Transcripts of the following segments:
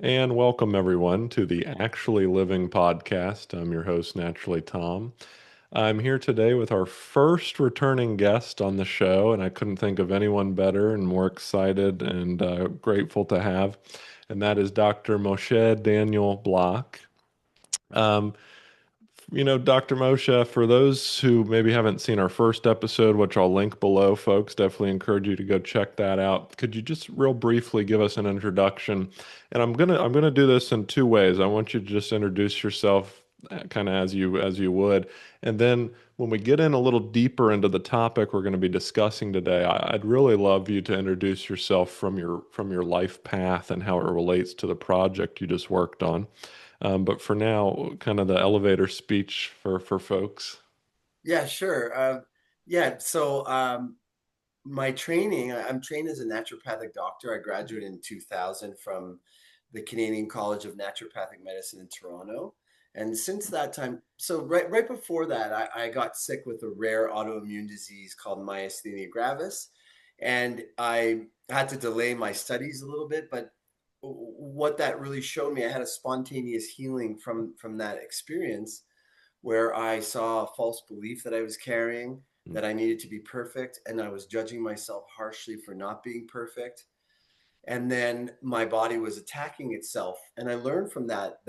And welcome everyone to the Actually Living podcast. I'm your host, Naturally Tom. I'm here today with our first returning guest on the show, and I couldn't think of anyone better and more excited and grateful to have, and that is Dr. Moshe Daniel Block. Um, Dr. Moshe, for those who maybe haven't seen our first episode, which I'll link below, folks, definitely encourage you to go check that out. Could you just real briefly give us an introduction? And I'm gonna do this in two ways. I want you to just introduce yourself kind of as you would, and then when we get in a little deeper into the topic we're going to be discussing today, I'd really love you to introduce yourself from your life path and how it relates to the project you just worked on. But for now, kind of the elevator speech for folks. Yeah, sure. My training, I'm trained as a naturopathic doctor. I graduated in 2000 from the Canadian College of Naturopathic Medicine in Toronto. And since that time, so right before that, I got sick with a rare autoimmune disease called myasthenia gravis. And I had to delay my studies a little bit, but what that really showed me, I had a spontaneous healing from that experience where I saw a false belief that I was carrying, Mm. that I needed to be perfect, and I was judging myself harshly for not being perfect. And then my body was attacking itself. And I learned from that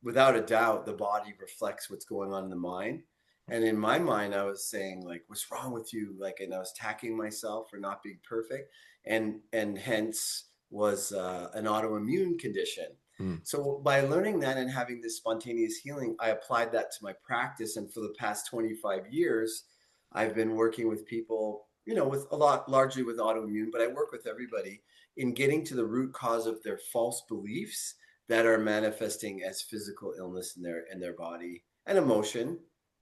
without a doubt, the body reflects what's going on in the mind. And in my mind, I was saying, like, what's wrong with you? Like, and I was attacking myself for not being perfect. And hence was an autoimmune condition. Mm. So by learning that and having this spontaneous healing, I applied that to my practice. And for the past 25 years, I've been working with people, with a lot, largely with autoimmune, but I work with everybody in getting to the root cause of their false beliefs that are manifesting as physical illness in their body and emotion.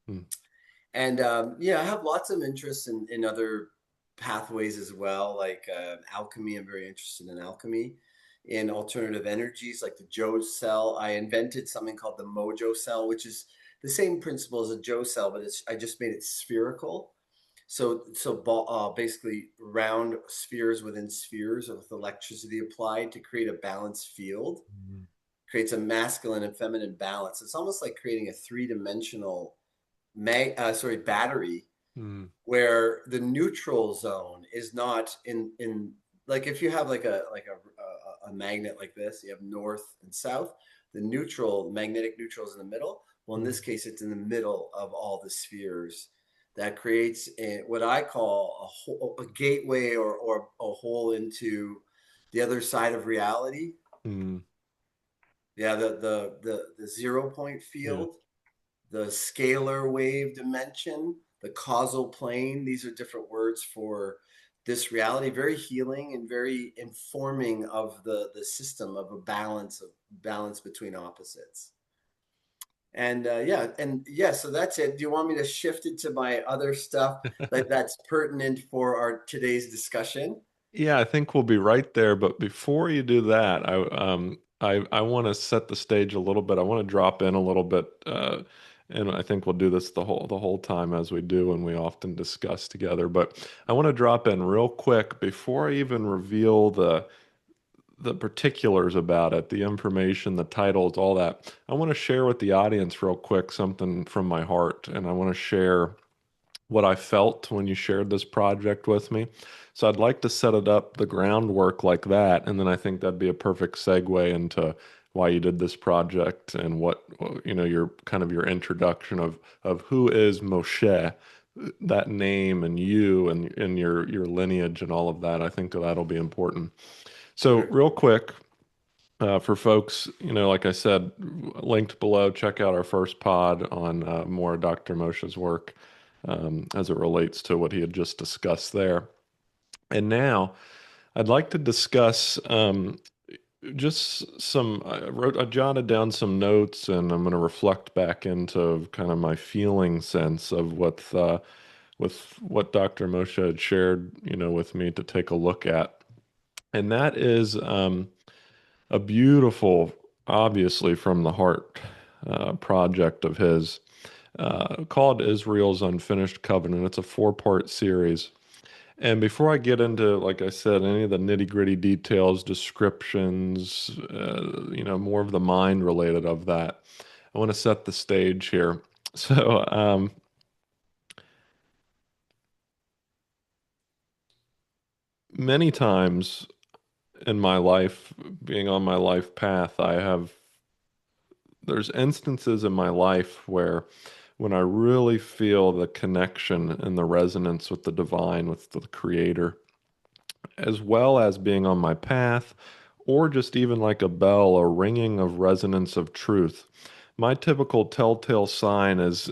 Mm. And yeah, I have lots of interests in other pathways as well, like alchemy. I'm very interested in alchemy, in alternative energies like the Joe cell. I invented something called the Mojo cell, which is the same principle as a Joe cell, but I just made it spherical. Basically round spheres within spheres with electricity applied to create a balanced field, Mm. creates a masculine and feminine balance. It's almost like creating a three-dimensional battery Mm. where the neutral zone is not in like if you have a magnet like this, you have north and south. The magnetic neutral is in the middle. Well, in Mm. this case, it's in the middle of all the spheres. That creates what I call a gateway or a hole into the other side of reality. Mm. Yeah, the 0 point Yeah. field, the scalar wave dimension, the causal plane. These are different words for this reality. Very healing and very informing of the system of a balance between opposites. So that's it. Do you want me to shift it to my other stuff that's pertinent for our today's discussion? Yeah, I think we'll be right there. But before you do that, I want to set the stage a little bit. I want to drop in a little bit, and I think we'll do this the whole time as we do and we often discuss together. But I want to drop in real quick before I even reveal the particulars about it, the information, the titles, all that. I want to share with the audience real quick something from my heart, and I want to share what I felt when you shared this project with me. So I'd like to set it up, the groundwork like that, and then I think that'd be a perfect segue into why you did this project and what, your kind of your introduction of who is Moshe, that name and you and your lineage and all of that. I think that'll be important. So Sure. real quick, for folks, like I said, linked below, check out our first pod on more Dr. Moshe's work as it relates to what he had just discussed there. And now I'd like to discuss just I jotted down some notes and I'm going to reflect back into kind of my feeling sense of with what Dr. Moshe had shared, with me to take a look at. And that is a beautiful, obviously from the heart project of his called Israel's Unfinished Covenant. It's a four-part series. And before I get into, like I said, any of the nitty-gritty details, descriptions, more of the mind related of that, I want to set the stage here. So, many times in my life, being on my life path, there's instances in my life where when I really feel the connection and the resonance with the divine, with the creator, as well as being on my path, or just even like a bell, a ringing of resonance of truth. My typical telltale sign is,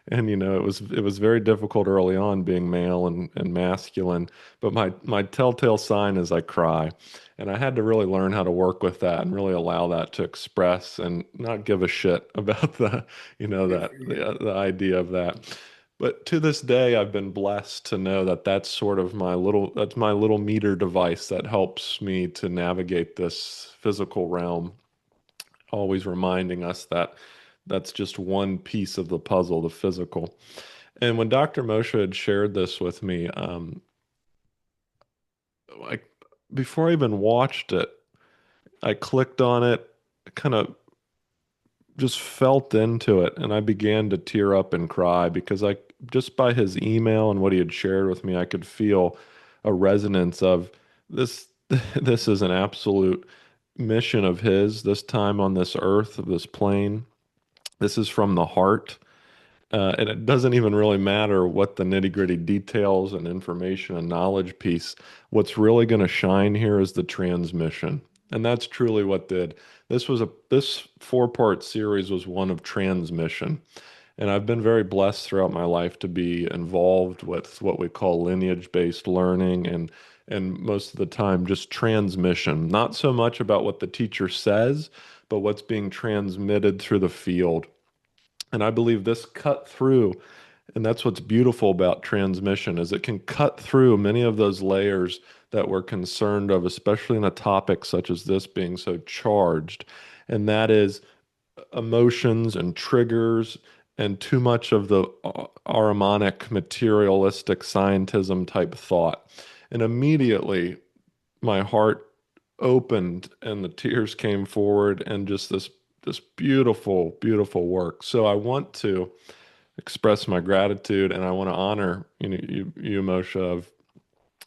and it was very difficult early on being male and masculine, but my telltale sign is I cry. And I had to really learn how to work with that and really allow that to express and not give a shit about Good that for you. the idea of that. But to this day, I've been blessed to know that that's my little meter device that helps me to navigate this physical realm, always reminding us that that's just one piece of the puzzle, the physical. And when Dr. Moshe had shared this with me, like before I even watched it, I clicked on it, kind of just felt into it, and I began to tear up and cry because I just by his email and what he had shared with me, I could feel a resonance of this. This is an absolute mission of his, this time on this earth, of this plane. This is from the heart. And it doesn't even really matter what the nitty-gritty details and information and knowledge piece. What's really going to shine here is the transmission. And that's truly what did. This four-part series was one of transmission. And I've been very blessed throughout my life to be involved with what we call lineage-based learning and most of the time just transmission. Not so much about what the teacher says, but what's being transmitted through the field. And I believe this cut through, and that's what's beautiful about transmission, is it can cut through many of those layers that we're concerned of, especially in a topic such as this being so charged. And that is emotions and triggers and too much of the Ahrimanic materialistic scientism type thought. And immediately my heart opened and the tears came forward and just this beautiful, beautiful work. So I want to express my gratitude and I want to honor you Moshe, of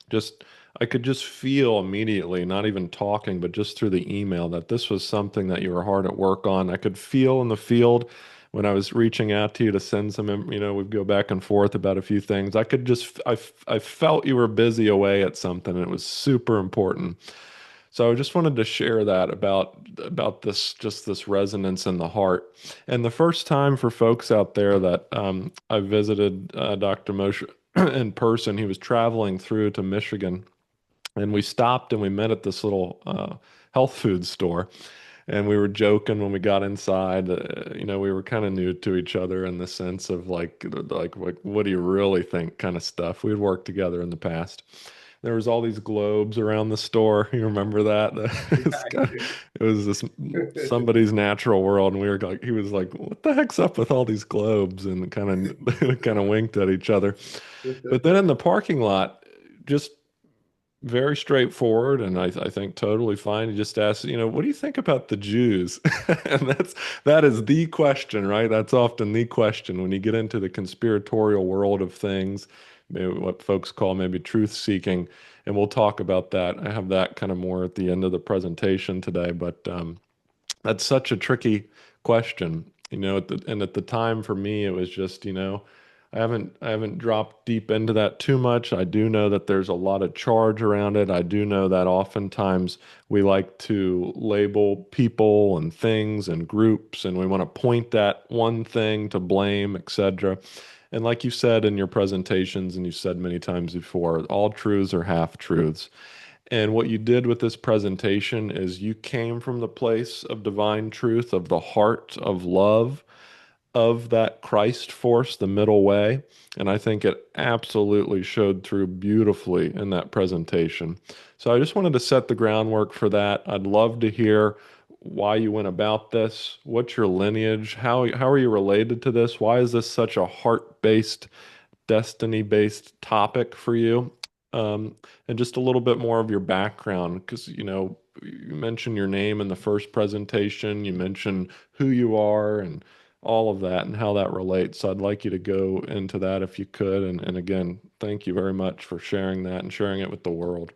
just I could just feel immediately, not even talking, but just through the email, that this was something that you were hard at work on. I could feel in the field when I was reaching out to you to send we'd go back and forth about a few things. I felt you were busy away at something, and it was super important. So I just wanted to share that about this, just this resonance in the heart. And the first time for folks out there that I visited Dr. Moshe in person, he was traveling through to Michigan, and we stopped and we met at this little health food store. And we were joking when we got inside. We were kind of new to each other in the sense of like, what do you really think kind of stuff. We had worked together in the past. There was all these globes around the store. You remember that? Yeah, It's I kind of, do. it was this somebody's natural world, and we were like, he was like, "What the heck's up with all these globes?" And kind of winked at each other. But then in the parking lot, just very straightforward and I think totally fine. He just asks, what do you think about the Jews? And that is the question, right? That's often the question when you get into the conspiratorial world of things, maybe what folks call maybe truth seeking. And we'll talk about that. I have that kind of more at the end of the presentation today, but that's such a tricky question, and at the time for me, it was just, I haven't dropped deep into that too much. I do know that there's a lot of charge around it. I do know that oftentimes we like to label people and things and groups, and we want to point at one thing to blame, etc. And like you said in your presentations, and you said many times before, all truths are half truths. And what you did with this presentation is you came from the place of divine truth, of the heart of love, of that Christ force, the middle way. And I think it absolutely showed through beautifully in that presentation. So I just wanted to set the groundwork for that. I'd love to hear why you went about this. What's your lineage? How are you related to this? Why is this such a heart-based, destiny-based topic for you? and just a little bit more of your background, because you mentioned your name in the first presentation, you mentioned who you are and all of that and how that relates. So I'd like you to go into that if you could. And again, thank you very much for sharing that and sharing it with the world.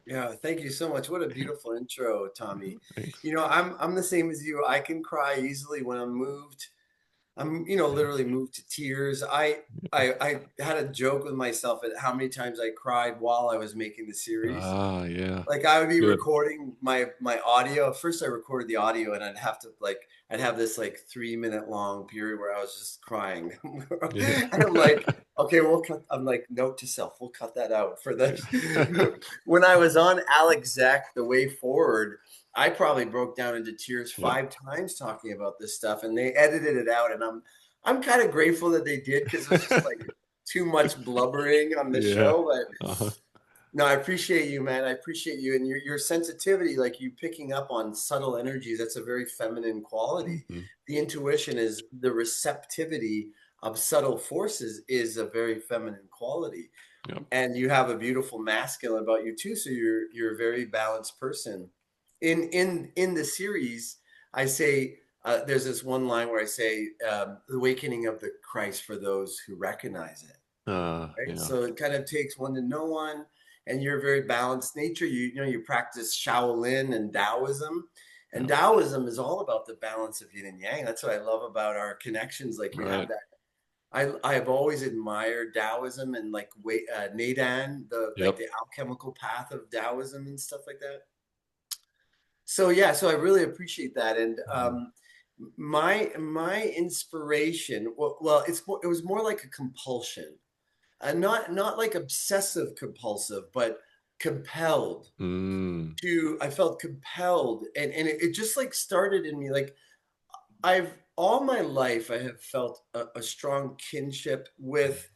Yeah, thank you so much. What a beautiful intro, Tommy. Thanks. I'm the same as you. I can cry easily when I'm moved. I'm, literally moved to tears. I had a joke with myself at how many times I cried while I was making the series. Ah, yeah. Like I would be Good. recording my audio. First I recorded the audio and I'd have this like 3 minute long period where I was just crying. Yeah. And I'm like, okay, I'm like, note to self, we'll cut that out for this. When I was on Alex Zach, The Way Forward, I probably broke down into tears Yep. 5 times talking about this stuff and they edited it out and I'm kind of grateful that they did because it was just like too much blubbering on the Yeah. show, but Uh-huh. no, I appreciate you, man. I appreciate you and your sensitivity, like you picking up on subtle energies. That's a very feminine quality. Mhm. The intuition is the receptivity of subtle forces is a very feminine quality. Yep. And you have a beautiful masculine about you too. So you're a very balanced person. In the series, I say there's this one line where I say the awakening of the Christ for those who recognize it, right? Yeah. So it kind of takes one to know one, and you're a very balanced nature. You practice Shaolin and Taoism, and Yep. Taoism is all about the balance of yin and yang. That's what I love about our connections. Like you have Right. that. I have always admired Taoism and like Neidan, Yep. the alchemical path of Taoism and stuff like that. So yeah, so I really appreciate that, and Mhm. my inspiration. Well, it was more like a compulsion, not like obsessive compulsive, but compelled Mm. to. I felt compelled, and it just like started in me. Like I've all my life, I have felt a strong kinship with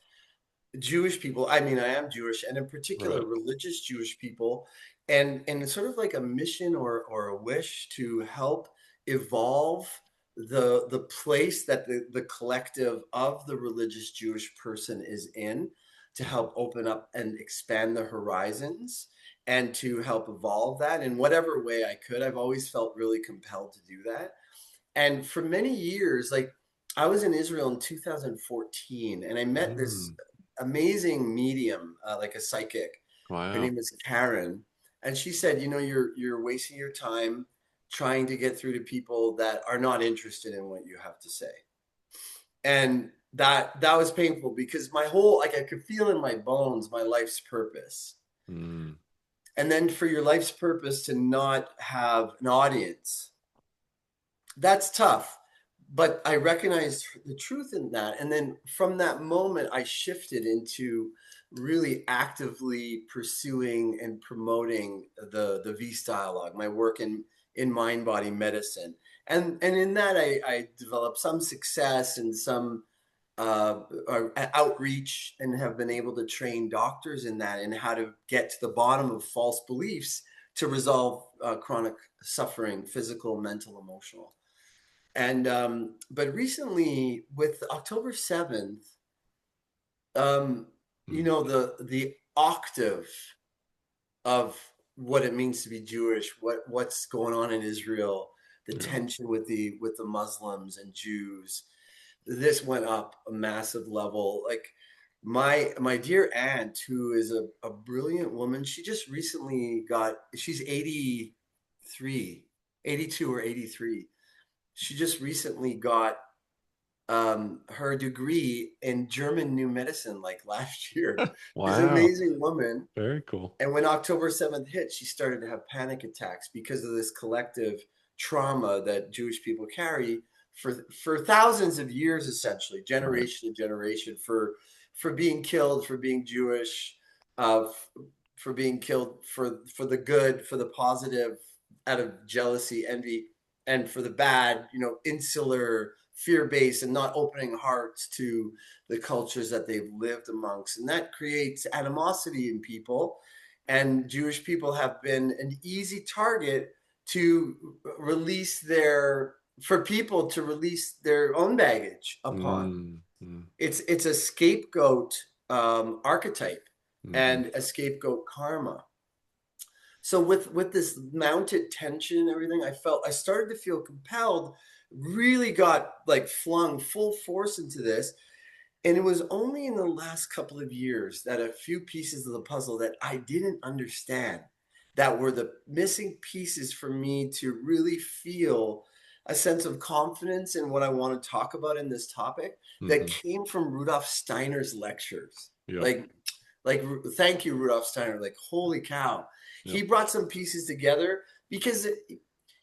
Jewish people. I mean, I am Jewish, and in particular, Right. religious Jewish people, and it's sort of like a mission or a wish to help evolve the place that the collective of the religious Jewish person is in, to help open up and expand the horizons, and to help evolve that in whatever way I could. I've always felt really compelled to do that, and for many years, like I was in Israel in 2014, and I met this Mm. amazing medium, like a psychic. Her Wow. name is Karen, and she said, you're wasting your time trying to get through to people that are not interested in what you have to say. And that was painful because my whole like I could feel in my bones my life's purpose. Mm. And then for your life's purpose to not have an audience, that's tough. But I recognized the truth in that. And then from that moment, I shifted into really actively pursuing and promoting the V's dialogue, my work in mind body medicine. And in that, I developed some success and some uh, outreach and have been able to train doctors in that and how to get to the bottom of false beliefs to resolve chronic suffering, physical, mental, emotional. And but recently with October 7th, um, Mm. the octave of what it means to be Jewish, what's going on in Israel, the Yeah. tension with the Muslims and Jews, this went up a massive level. Like my dear aunt, who is a brilliant woman, she just recently she's 83, 82 or 83. She just recently got her degree in German New Medicine like last year. She's an Wow. amazing woman. Very cool. And when October 7th hit, she started to have panic attacks because of this collective trauma that Jewish people carry for thousands of years, essentially, Right. generation to generation, for being killed, for being Jewish, uh, for being killed for the good, for the positive, out of jealousy, envy, and for the bad, insular, fear-based, and not opening hearts to the cultures that they've lived amongst, and that creates animosity in people. And Jewish people have been an easy target to release their for people to release their own baggage upon. Mm. Mm. It's a scapegoat archetype. Mm-hmm. and a scapegoat karma. So with this mounted tension and everything, I started to feel compelled, really got like flung full force into this. And it was only in the last couple of years that a few pieces of the puzzle that I didn't understand, that were the missing pieces for me to really feel a sense of confidence in what I want to talk about in this topic, that Mm-hmm. came from Rudolf Steiner's lectures. Yep. Like, like, thank you, Rudolf Steiner. Like, holy cow. He Yep. brought some pieces together because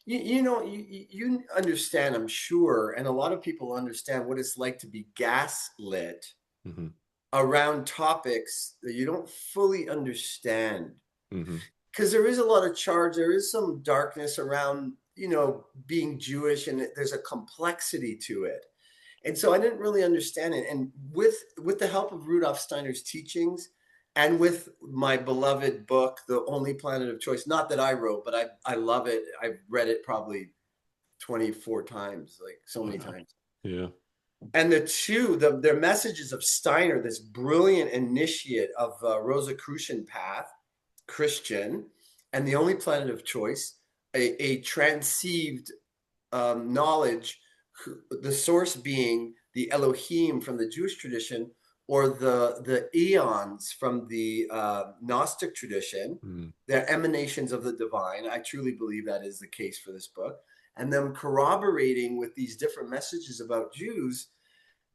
you understand, I'm sure, and a lot of people understand what it's like to be gaslit Mm-hmm. around topics that you don't fully understand. Mm-hmm. Because there is a lot of charge, there is some darkness around, being Jewish, and there's a complexity to it. And so I didn't really understand it. And with the help of Rudolf Steiner's teachings, and with my beloved book, The Only Planet of Choice, not that I wrote, but I love it. I've read it probably 24 times, like so many Wow. times. Yeah. And their messages of Steiner, this brilliant initiate of Rosicrucian path, Christian, and The Only Planet of Choice, a transceived knowledge, the source being the Elohim from the Jewish tradition, or the eons from the Gnostic tradition. Mm. They're emanations of the divine. I truly believe that is the case for this book. And them corroborating with these different messages about Jews.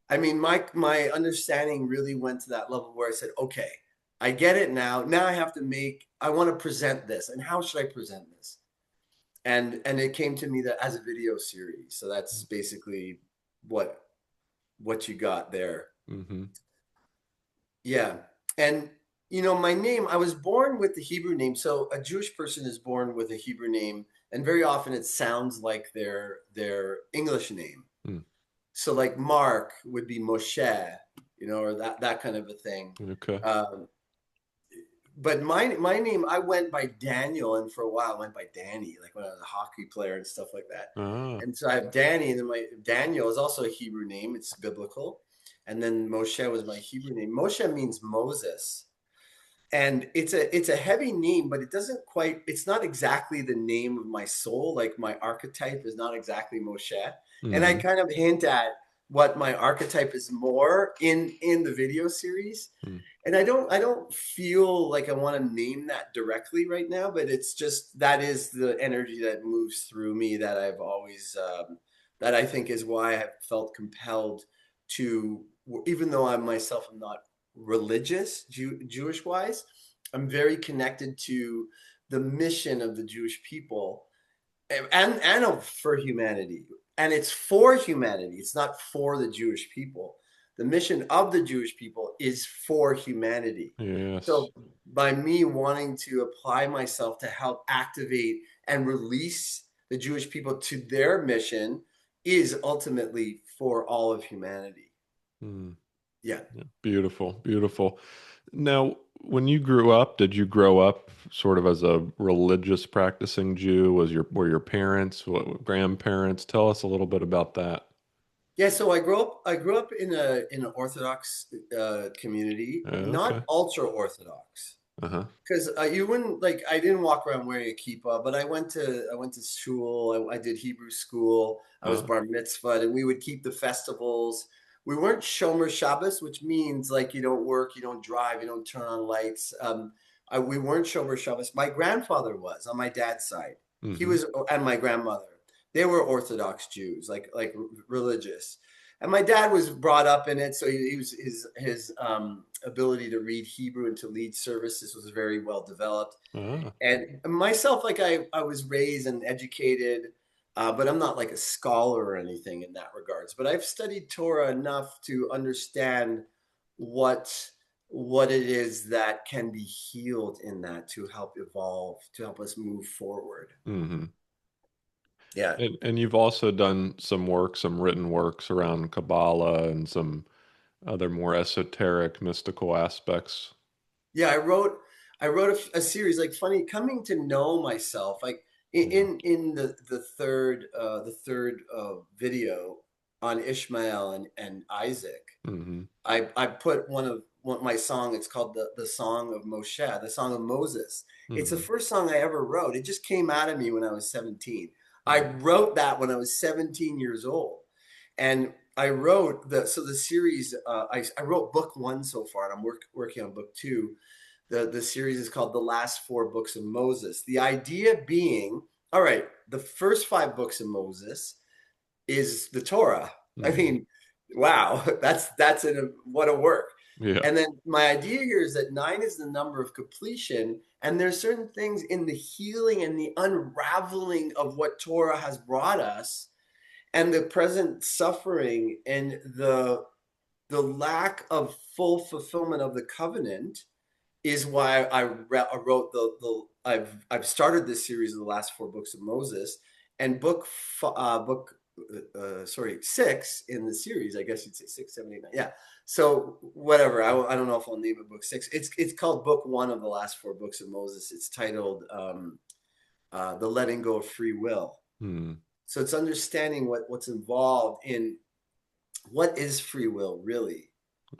I mean, my understanding really went to that level where I said, okay, I get it now. Now I want to present this. And how should I present this? And it came to me that as a video series. So that's basically what what you got there. Mm-hmm. Yeah. And my name, I was born with the Hebrew name. So a Jewish person is born with a Hebrew name, and very often it sounds like their English name. Mm. So like Mark would be Moshe, or that kind of a thing. Okay. Um, but my name, I went by Daniel, and for a while I went by Danny, like when I was a hockey player and stuff like that. Ah. And so I have Danny, and then my Daniel is also a Hebrew name. It's biblical. And then Moshe was my Hebrew name. Moshe means Moses. And it's a heavy name, but it's not exactly the name of my soul. Like my archetype is not exactly Moshe. And I Mm-hmm. kind of hint at what my archetype is more in the video series. Mm. And I don't feel like I want to name that directly right now, but it's just that is the energy that moves through me, that I've always that I think is why I have felt compelled to, even though I myself am not religious, Jewish wise, I'm very connected to the mission of the Jewish people, and for humanity. And it's for humanity. It's not for the Jewish people. The mission of the Jewish people is for humanity. Yes. So by me wanting to apply myself to help activate and release the Jewish people to their mission is ultimately for all of humanity. Mm. Yeah. Yeah. Beautiful. Beautiful. Now, when you grew up, did you grow up sort of as a religious practicing Jew? Were your parents, grandparents? Tell us a little bit about that. Yeah, so I grew up in an Orthodox community, Okay. not ultra Orthodox. Uh-huh. Because you wouldn't, like, I didn't walk around wearing a kippah, but I went to school. I did Hebrew school. I was Uh, bar mitzvahed, and we would keep the festivals. We weren't Shomer Shabbos, which means like you don't work, you don't drive, you don't turn on lights. We weren't Shomer Shabbos. My grandfather was on my dad's side. He mm-hmm. was, and my grandmother. They were Orthodox Jews, like religious. And my dad was brought up in it, so he was his ability to read Hebrew and to lead services was very well developed. Ah. And myself, like I was raised and educated, but I'm not like a scholar or anything in that regards. But I've studied Torah enough to understand what what it is that can be healed in that, to help evolve, to help us move forward. Mm-hmm. Yeah. And you've also done some work, some written works around Kabbalah and some other more esoteric, mystical aspects. Yeah, I wrote a series, like, funny, coming to know myself, like in Yeah. the third video on Ishmael and Isaac. Mm-hmm. I put my song. It's called the Song of Moshe, the Song of Moses. It's the Hmm. first song I ever wrote. It just came out of me when I was 17. I Right. wrote that when I was 17 years old, and I wrote the series. I wrote book one so far, and I'm working on book two. The series is called The Last Four Books of Moses. The idea being, all right, the first five books of Moses is the Torah. I Hmm. mean, wow, that's what a work. Yeah. And then my idea here is that nine is the number of completion, and there's certain things in the healing and the unraveling of what Torah has brought us, and the present suffering and the lack of full fulfillment of the covenant is why I wrote I've started this series of the last four books of Moses, and book sorry, six in the series. I guess you'd say six, seven, eight, nine. Yeah. So whatever. I don't know if I'll name it book six. It's called book one of the last four books of Moses. It's titled the letting go of free will. Hmm. So it's understanding what's involved in what is free will really,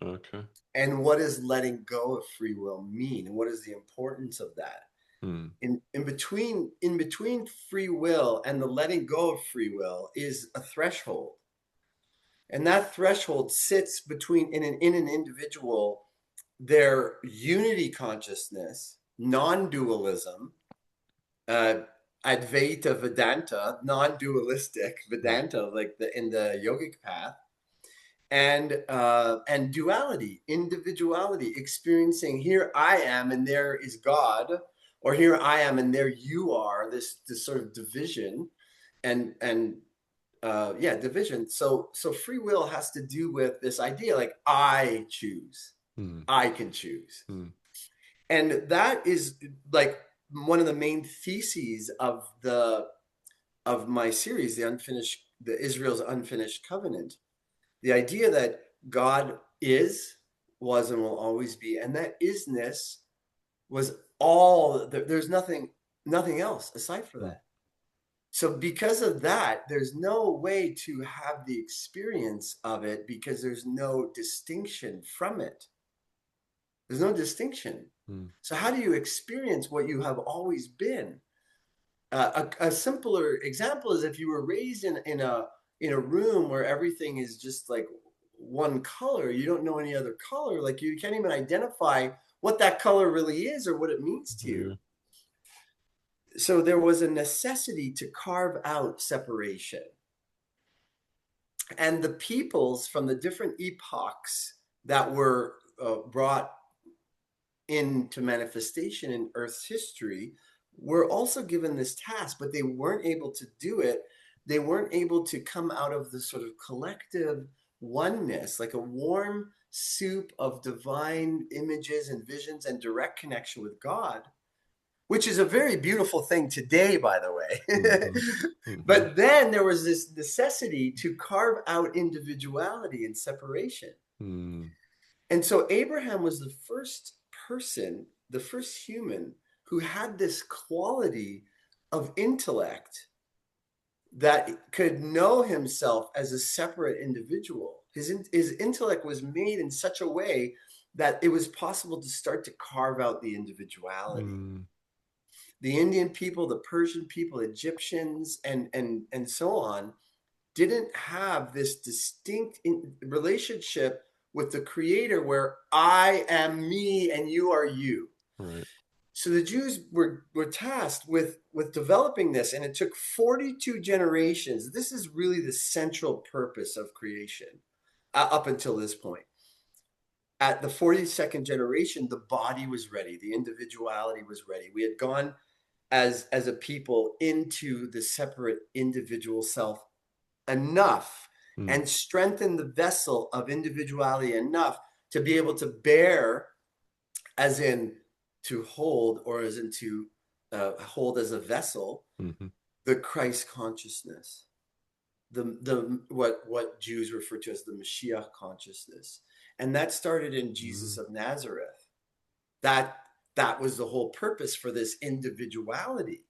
Okay. and what does letting go of free will mean, and what is the importance of that. Hmm. In between free will and the letting go of free will is a threshold, and that threshold sits between in an individual their unity consciousness, non-dualism, uh, Advaita Vedanta, non-dualistic Hmm. Vedanta, like in the yogic path, and duality, individuality, experiencing here I am and there is God, or here I am and there you are. This sort of division, and yeah, division. So free will has to do with this idea, like I choose, Hmm. I can choose, Hmm. and that is like one of the main theses of my series, the Israel's unfinished covenant. The idea that God is, was, and will always be, and that isness was all. There's nothing else aside for Hmm. that. So because of that, there's no way to have the experience of it because there's no distinction from it. There's no distinction. Hmm. So how do you experience what you have always been? A simpler example is if you were raised in a room where everything is just like one color, you don't know any other color, like you can't even identify what that color really is or what it means to you. Yeah. So there was a necessity to carve out separation. And the peoples from the different epochs that were brought into manifestation in Earth's history were also given this task, but they weren't able to do it. They weren't able to come out of the sort of collective oneness, like a warm soup of divine images and visions and direct connection with God, which is a very beautiful thing today, by the Hmm. way. Hmm. But then there was this necessity to carve out individuality and separation. Hmm. And so Abraham was the first person, the first human who had this quality of intellect that could know himself as a separate individual. His intellect was made in such a way that it was possible to start to carve out the individuality. Hmm. The Indian people, the Persian people, Egyptians, and so on, didn't have this distinct relationship with the creator where I am me and you are you. Right. So the Jews were tasked with developing this, and it took 42 generations. This is really the central purpose of creation up until this point. At the 42nd generation, the body was ready, the individuality was ready. We had gone as a people into the separate individual self enough, Hmm. and strengthen the vessel of individuality enough to be able to bear, as in to hold, or as in to hold as a vessel, Hmm. the Christ consciousness, the what Jews refer to as the Mashiach consciousness, and that started in Jesus Hmm. of Nazareth. That that was the whole purpose for this individuality.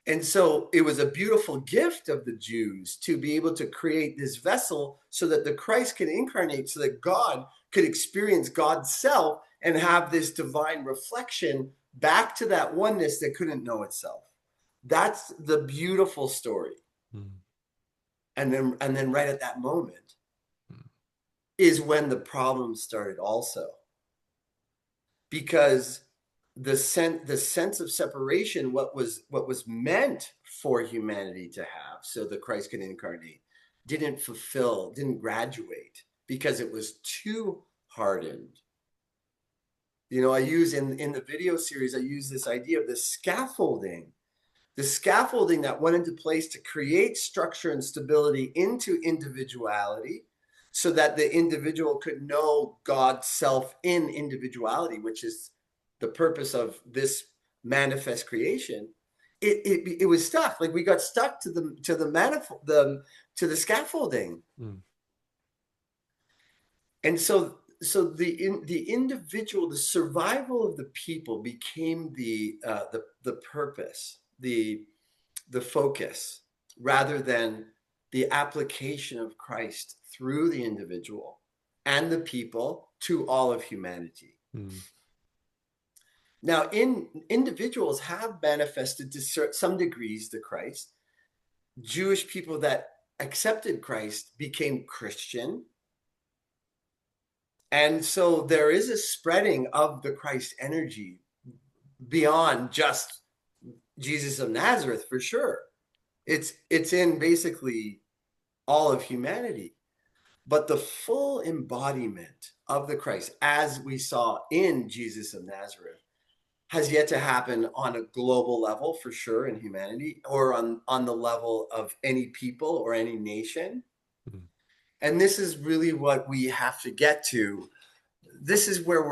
And so it was a beautiful gift of the Jews to be able to create this vessel so that the Christ can incarnate, so that God could experience God's self and have this divine reflection back to that oneness that couldn't know itself. That's the beautiful story. Mm. And then right at that moment is when the problem started also. Because the sense of separation, what was meant for humanity to have, so that Christ can incarnate, didn't graduate because it was too hardened. I use in the video series, I use this idea of the scaffolding that went into place to create structure and stability into individuality, so that the individual could know God's self in individuality, which is the purpose of this manifest creation. It was stuck. Like, we got stuck to the manifold, to the scaffolding. Mm. And so the individual, the survival of the people became the purpose, the focus, rather than the application of Christ through the individual and the people to all of humanity. Mm. Now, individuals have manifested to some degrees the Christ. Jewish people that accepted Christ became Christian. And so there is a spreading of the Christ energy beyond just Jesus of Nazareth, for sure. It's in basically all of humanity. But the full embodiment of the Christ, as we saw in Jesus of Nazareth, has yet to happen on a global level, for sure, in humanity, or on the level of any people or any nation. Mm. And this is really what we have to get to. This is where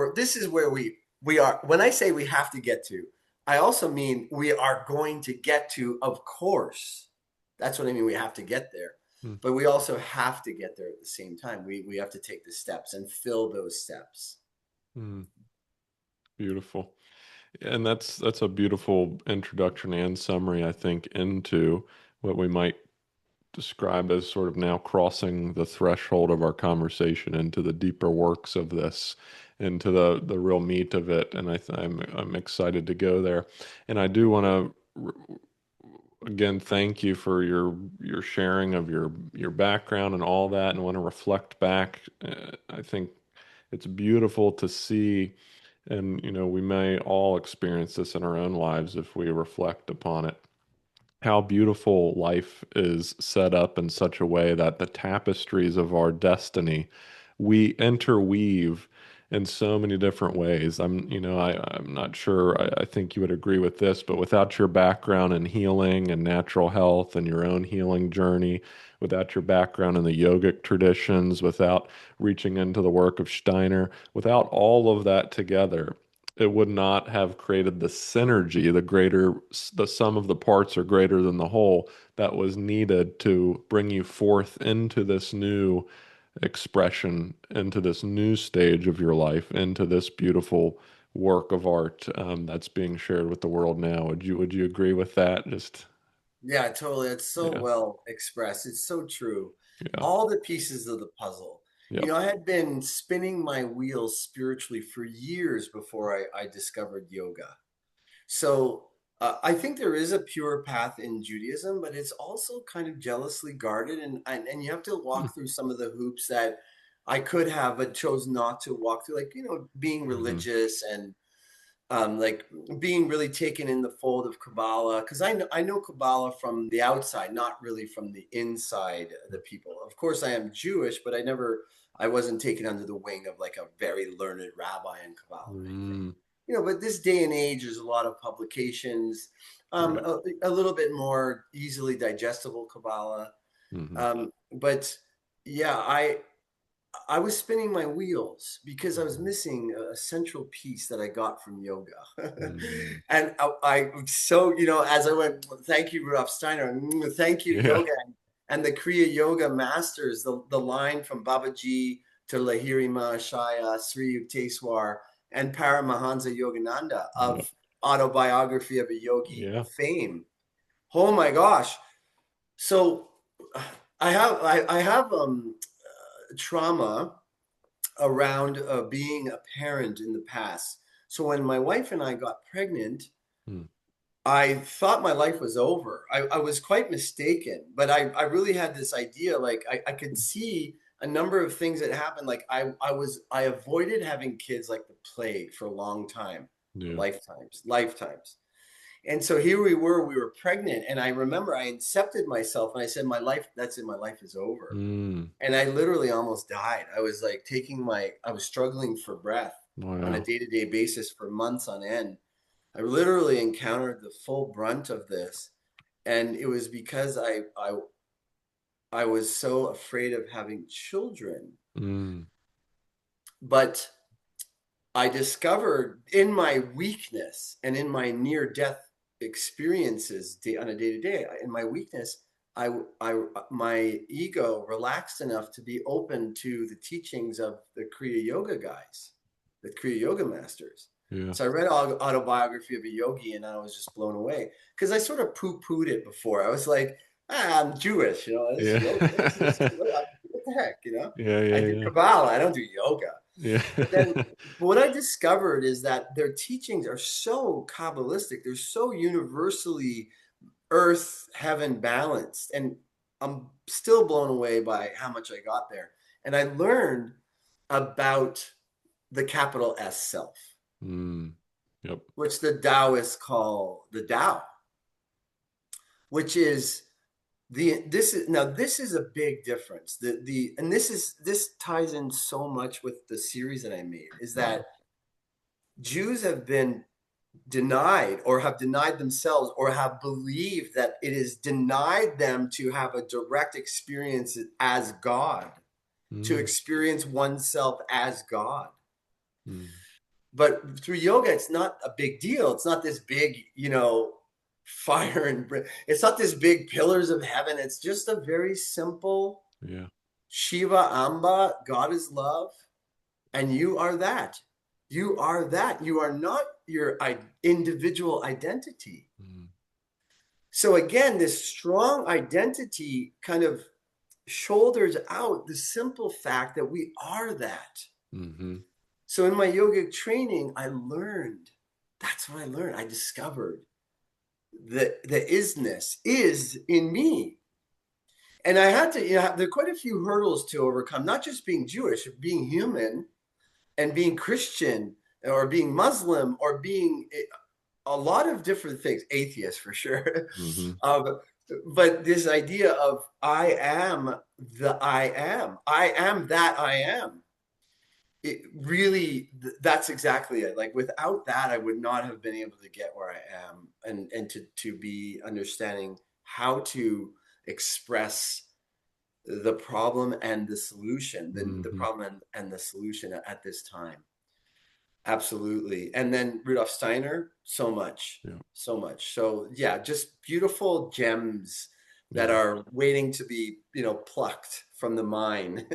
we are. When I say we have to get to, I also mean we are going to get to, of course. That's what I mean. We have to get there. Mm. But we also have to get there at the same time. We have to take the steps and fill those steps. Mm. Beautiful. And that's a beautiful introduction and summary, I think, into what we might describe as sort of now crossing the threshold of our conversation into the deeper works of this, into the real meat of it. And I'm excited to go there. And I do want to again thank you for your sharing of your background and all that, and want to reflect back. I think it's beautiful to see, and we may all experience this in our own lives if we reflect upon it, how beautiful life is set up in such a way that the tapestries of our destiny we interweave in so many different ways. I'm not sure. I think you would agree with this, but without your background in healing and natural health and your own healing journey, without your background in the yogic traditions, without reaching into the work of Steiner, without all of that together, it would not have created the synergy, the sum of the parts are greater than the whole, that was needed to bring you forth into this new expression, into this new stage of your life, into this beautiful work of art that's being shared with the world now. Would you agree with that? Just Yeah, totally. It's so yeah, well expressed. It's so true. yeah, All the pieces of the puzzle. yeah. I had been spinning my wheels spiritually for years before I discovered yoga. So I think there is a pure path in Judaism, but it's also kind of jealously guarded, and you have to Hmm. walk through some of the hoops that I could have, but chose not to walk through, like being Hmm. religious and like being really taken in the fold of Kabbalah, because I know Kabbalah from the outside, not really from the inside of the people. Of course, I am Jewish, but I wasn't taken under the wing of like a very learned rabbi in Kabbalah or anything. Mm. But this day and age, there's a lot of publications, Right. a little bit more easily digestible Kabbalah. Hmm. But yeah, I was spinning my wheels because I was missing a central piece that I got from yoga. Mm. And as I went, thank you, Rudolf Steiner, thank you, Yeah. yoga. And the Kriya Yoga masters, the line from Babaji to Lahiri Mahashaya, Sri Yukteswar, and Paramahansa Yogananda Yeah. of Autobiography of a Yogi Yeah. fame. Oh my gosh. So I have trauma around being a parent in the past. So when my wife and I got pregnant, Mm, I thought my life was over. I was quite mistaken, but I really had this idea, like I could see a number of things that happened. Like I avoided having kids like the plague for a long time, yeah. lifetimes. And so here we were pregnant, and I remember I incepted myself and I said, that's it, my life is over. Mm, And I literally almost died. I was like I was struggling for breath on a wow. day-to-day basis for months on end. I literally encountered the full brunt of this, and it was because I was so afraid of having children. Mm, But I discovered in my weakness and in my near death experiences on a day to day, in my weakness, my ego relaxed enough to be open to the teachings of the Kriya Yoga guys, the Kriya Yoga masters. yeah. So I read Autobiography of a Yogi, and I was just blown away because I sort of poo-pooed it before. I was like, I'm Jewish, this Yeah. yoga, what the heck, Yeah, I yeah, do yeah. Kabbalah, I don't do yoga. Yeah. But then what I discovered is that their teachings are so Kabbalistic, they're so universally earth heaven balanced. And I'm still blown away by how much I got there. And I learned about the capital S self, Mm, yep. which the Taoists call the Tao, which is this is a big difference. The and this ties in so much with the series that I made, is Mm, that Jews have been denied or have denied themselves or have believed that it is denied them to have a direct experience as God, to mm, experience oneself as God. mm, But through yoga, it's not a big deal. It's not this big, fire and it's not this big pillars of heaven. It's just a very simple yeah. Shiva Amba, God is love. And you are that. You are that. You are not your individual identity. Mm, So again, this strong identity kind of shoulders out the simple fact that we are that. mm-hmm. So in my yogic training, I learned, that's what I learned. I discovered that the isness is in me. And I had to, there are quite a few hurdles to overcome, not just being Jewish, being human and being Christian or being Muslim or being a lot of different things, atheist for sure. Mm-hmm. um, but this idea of I am that I am. It really, that's exactly it. Like without that, I would not have been able to get where I am, and to be understanding how to express the problem and the solution, the Mm-hmm. problem and the solution at this time. Absolutely. And then Rudolf Steiner, so much, Yeah. so much. So yeah, just beautiful gems that Yeah. are waiting to be, plucked from the mine.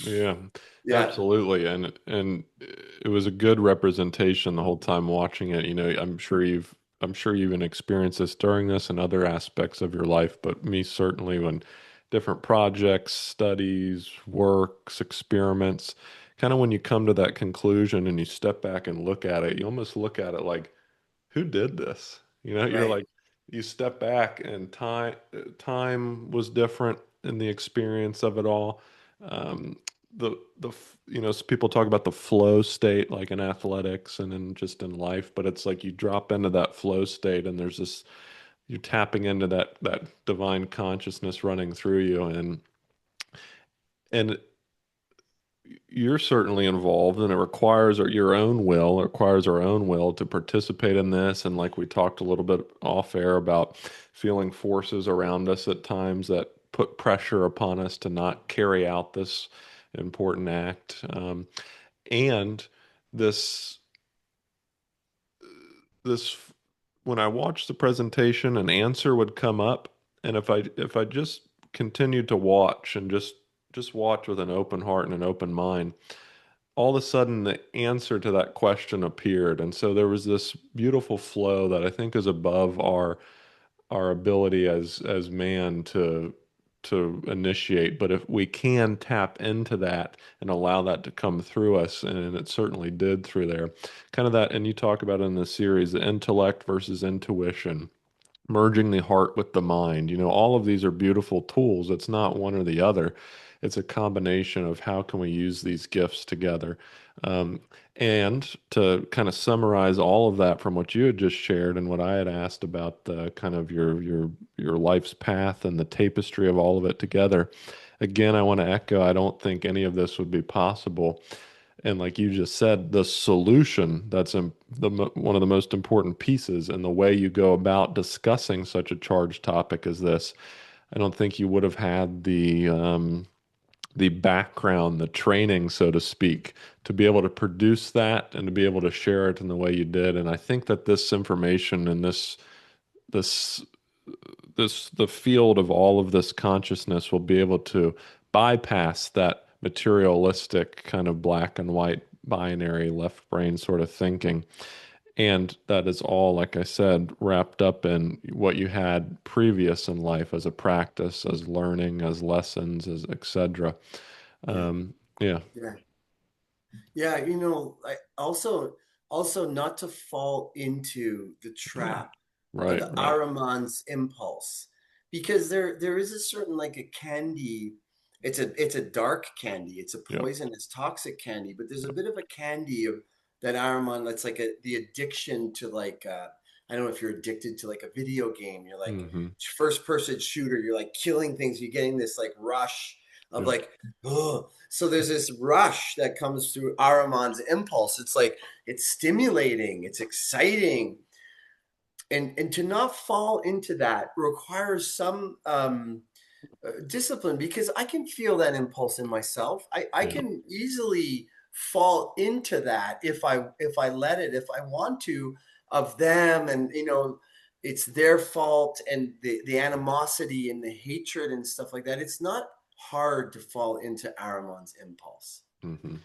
Yeah, Yeah, absolutely. And it was a good representation the whole time watching it. I'm sure you've even experienced this during this and other aspects of your life, but me certainly when different projects, studies, works, experiments, kind of when you come to that conclusion and you step back and look at it, you almost look at it like, who did this? You're right. like, you step back and time was different in the experience of it all. Um, people talk about the flow state, like in athletics and in just in life, but it's like you drop into that flow state, and there's this you're tapping into that divine consciousness running through you, and you're certainly involved, and it requires your own will, it requires our own will to participate in this. And like we talked a little bit off air about feeling forces around us at times that put pressure upon us to not carry out this important act. And this, this, when I watched the presentation, an answer would come up, and if I just continued to watch and just watch with an open heart and an open mind, all of a sudden the answer to that question appeared. And so there was this beautiful flow that I think is above our ability as man to initiate, but if we can tap into that and allow that to come through us, and it certainly did through there, kind of that, and you talk about in the series, the intellect versus intuition, merging the heart with the mind. All of these are beautiful tools. It's not one or the other. It's a combination of how can we use these gifts together. Um, and to kind of summarize all of that from what you had just shared and what I had asked about the kind of your life's path and the tapestry of all of it together. Again, I want to echo, I don't think any of this would be possible. And like you just said, the solution, that's one of the most important pieces in the way you go about discussing such a charged topic as this. I don't think you would have had the background, the training, so to speak, to be able to produce that and to be able to share it in the way you did. And I think that this information and this the field of all of this consciousness will be able to bypass that materialistic kind of black and white binary left brain sort of thinking. And that is all, like I said, wrapped up in what you had previous in life as a practice, as learning, as lessons, as etc. Yeah. Yeah, Yeah. Yeah, I also not to fall into the trap of right, the right. Ahriman's impulse, because there is a certain like a candy, it's a dark candy, it's a Yep. poisonous, toxic candy, but there's a bit of a candy of that Ahriman that's like the addiction to like I don't know if you're addicted to like a video game, you're like Hmm. first person shooter, you're like killing things, you're getting this like rush of Yep. like, oh, so there's this rush that comes through Ahriman's impulse. It's like it's stimulating, it's exciting, and to not fall into that requires some discipline, because I can feel that impulse in myself. I Yep. can easily fall into that if I let it, if I want to, of them, and it's their fault, and the animosity and the hatred and stuff like that. It's not hard to fall into Ahriman's impulse. Hmm.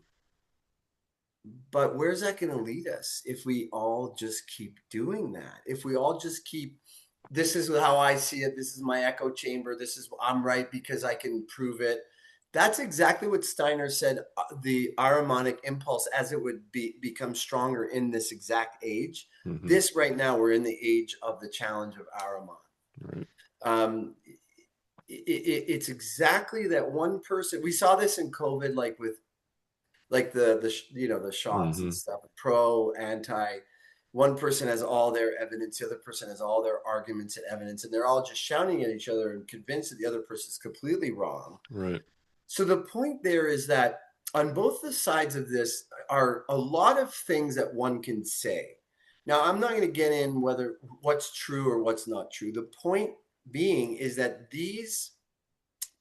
But where's that going to lead us if we all just keep doing that? If we all just keep, this is how I see it, this is my echo chamber, this is, I'm right because I can prove it. That's exactly what Steiner said, the Ahrimanic impulse, as it would become stronger in this exact age. Hmm. This right now, we're in the age of the challenge of Ahriman. Right. Um, it's exactly that one person. We saw this in COVID, like with like the shots and Hmm. stuff, pro, anti. One person has all their evidence, the other person has all their arguments and evidence, and they're all just shouting at each other and convinced that the other person is completely wrong. Right. So the point there is that on both the sides of this are a lot of things that one can say. Now, I'm not going to get in whether what's true or what's not true. The point being is that these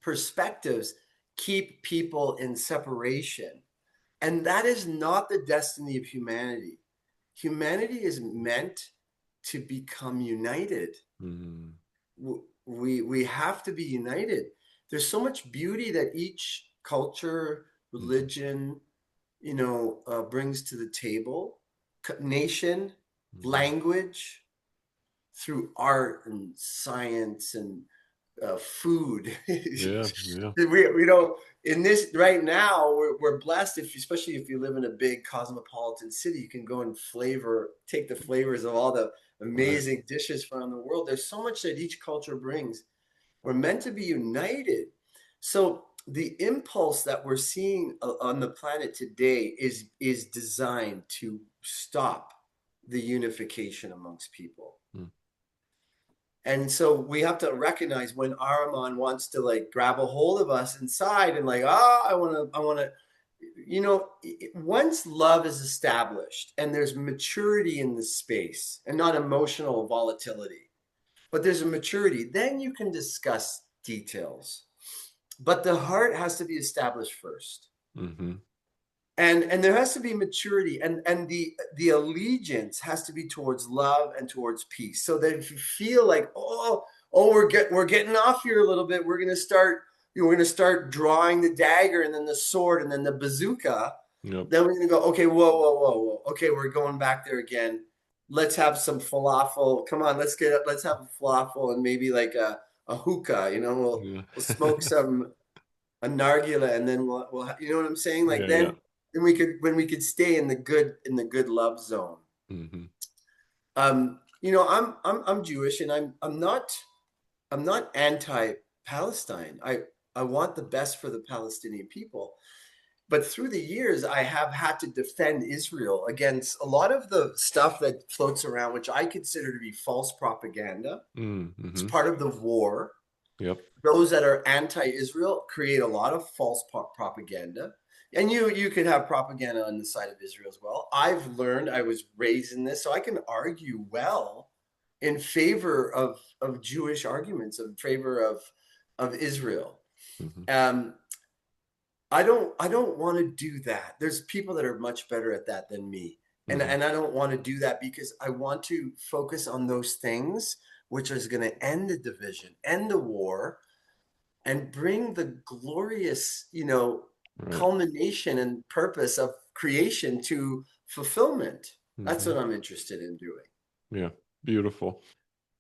perspectives keep people in separation, and that is not the destiny of humanity. Humanity is meant to become united. Hmm. We have to be united. There's so much beauty that each culture, Hmm. religion, brings to the table, nation, Hmm. language, through art and science and food. Yeah, yeah, We don't, in this right now, we're blessed, if especially if you live in a big cosmopolitan city, you can go and take the flavors of all the right. amazing dishes from around the world. There's so much that each culture brings. We're meant to be united. So the impulse that we're seeing on the planet today is designed to stop the unification amongst people. Mm. And so we have to recognize when Ahriman wants to like grab a hold of us inside and like, I want to, once love is established and there's maturity in the space and not emotional volatility, but there's a maturity, then you can discuss details. But the heart has to be established first. Hmm. And there has to be maturity, and the allegiance has to be towards love and towards peace, so that if you feel like, we're getting off here a little bit, we're gonna start drawing the dagger and then the sword and then the bazooka, Yep. then we're gonna go, okay, whoa, whoa, whoa, whoa, okay, we're going back there again. let's have some falafel. Come on, let's have a falafel and maybe like a hookah. Yeah. We'll smoke some a nargila, and then you know what I'm saying? Like Yeah, yeah. then we could stay in the good love zone. Hmm. I'm Jewish, and I'm not anti-Palestine. I want the best for the Palestinian people. But through the years, I have had to defend Israel against a lot of the stuff that floats around, which I consider to be false propaganda. It's Mm-hmm. part of the war. Yep. Those that are anti-Israel create a lot of false propaganda. And you could have propaganda on the side of Israel as well. I've learned, I was raised in this, so I can argue well in favor of Jewish arguments, in favor of Israel. Hmm. Um, I don't want to do that. There's people that are much better at that than me. Hmm. And I don't want to do that because I want to focus on those things which is going to end the division, end the war, and bring the glorious, Right. culmination and purpose of creation to fulfillment. That's Hmm. what I'm interested in doing. Yeah. Beautiful.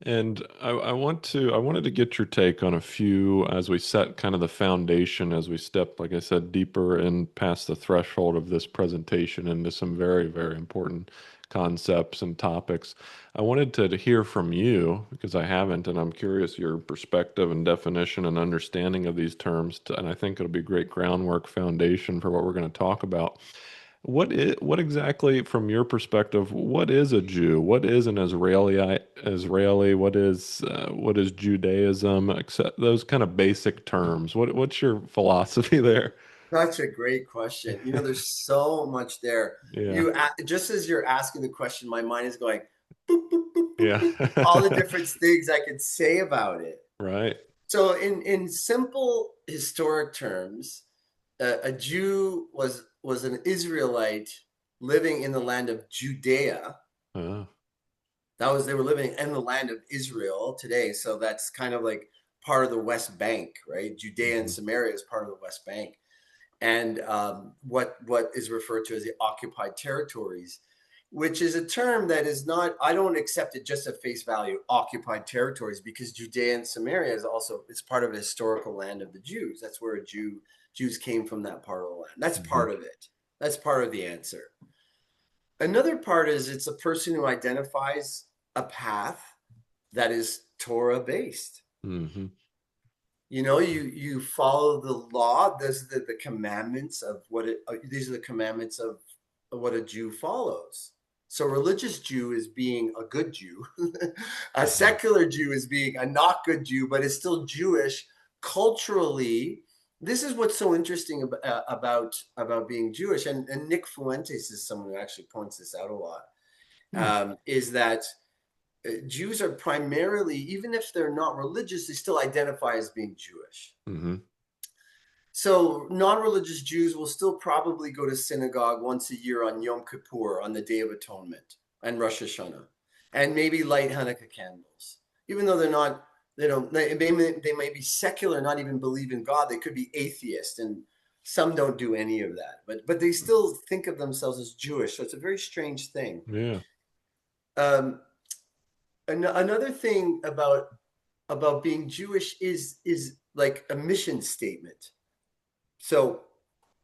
And I wanted to get your take on a few as we set kind of the foundation as we step, like I said, deeper and past the threshold of this presentation into some very, very important concepts and topics. I wanted to hear from you because I haven't, and I'm curious your perspective and definition and understanding of these terms. And I think it'll be great groundwork foundation for what we're going to talk about. What exactly, from your perspective, what is a Jew? What is an Israeli? What is Judaism? Except those kind of basic terms. What's your philosophy there? Such a great question. There's so much there. Yeah, Just as you're asking the question, my mind is going boop, boop, boop, boop, yeah, boop, all the different things I could say about it. right. So, in simple historic terms, a Jew was an Israelite living in the land of Judea. Uh, They were living in the land of Israel today. So that's kind of like part of the West Bank, right? Judea and mhm, Samaria is part of the West Bank, and what is referred to as the occupied territories, which is a term that is not. I don't accept it just at face value. Occupied territories, because Judea and Samaria is also it's part of a historical land of the Jews. That's where Jews came from, that part of the land. That's mhm, part of it. That's part of the answer. Another part is it's a person who identifies a path that is Torah based. mhm, You follow the law. These are the commandments of these are the commandments of what a Jew follows. So religious Jew is being a good Jew. A mhm, secular Jew is being a not good Jew, but is still Jewish culturally. This is what's so interesting about being Jewish, and Nick Fuentes is someone who actually points this out a lot. mm, Is that Jews are primarily, even if they're not religious, they still identify as being Jewish. mhm, So non-religious Jews will still probably go to synagogue once a year on Yom Kippur, on the Day of Atonement, and Rosh Hashanah, and maybe light Hanukkah candles. Even though they may be secular, not even believe in God. They could be atheist, and some don't do any of that. But they still think of themselves as Jewish. So it's a very strange thing. yeah. Um, Another thing about being Jewish is like a mission statement. So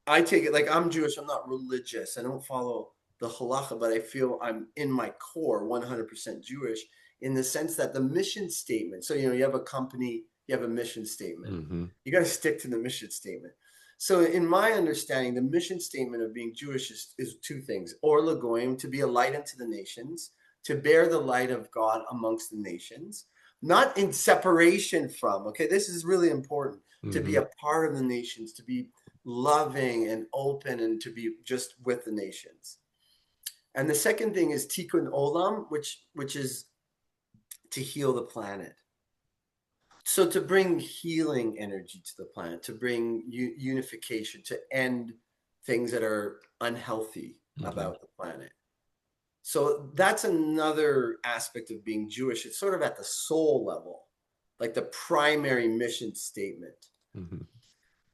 I take it like I'm Jewish. I'm not religious. I don't follow the halacha, but I feel I'm in my core 100% Jewish in the sense that the mission statement. So you have a company, you have a mission statement. Hmm. You got to stick to the mission statement. So in my understanding, the mission statement of being Jewish is two things: or lagoim, to be a light unto the nations, to bear the light of God amongst the nations, not in separation from. Okay, this is really important, to be Hmm. a part of the nations, to be loving and open, and to be just with the nations. And the second thing is tikkun olam, which is to heal the planet. So to bring healing energy to the planet, to bring unification, to end things that are unhealthy Hmm. about the planet. So that's another aspect of being Jewish. It's sort of at the soul level, like the primary mission statement. Hmm.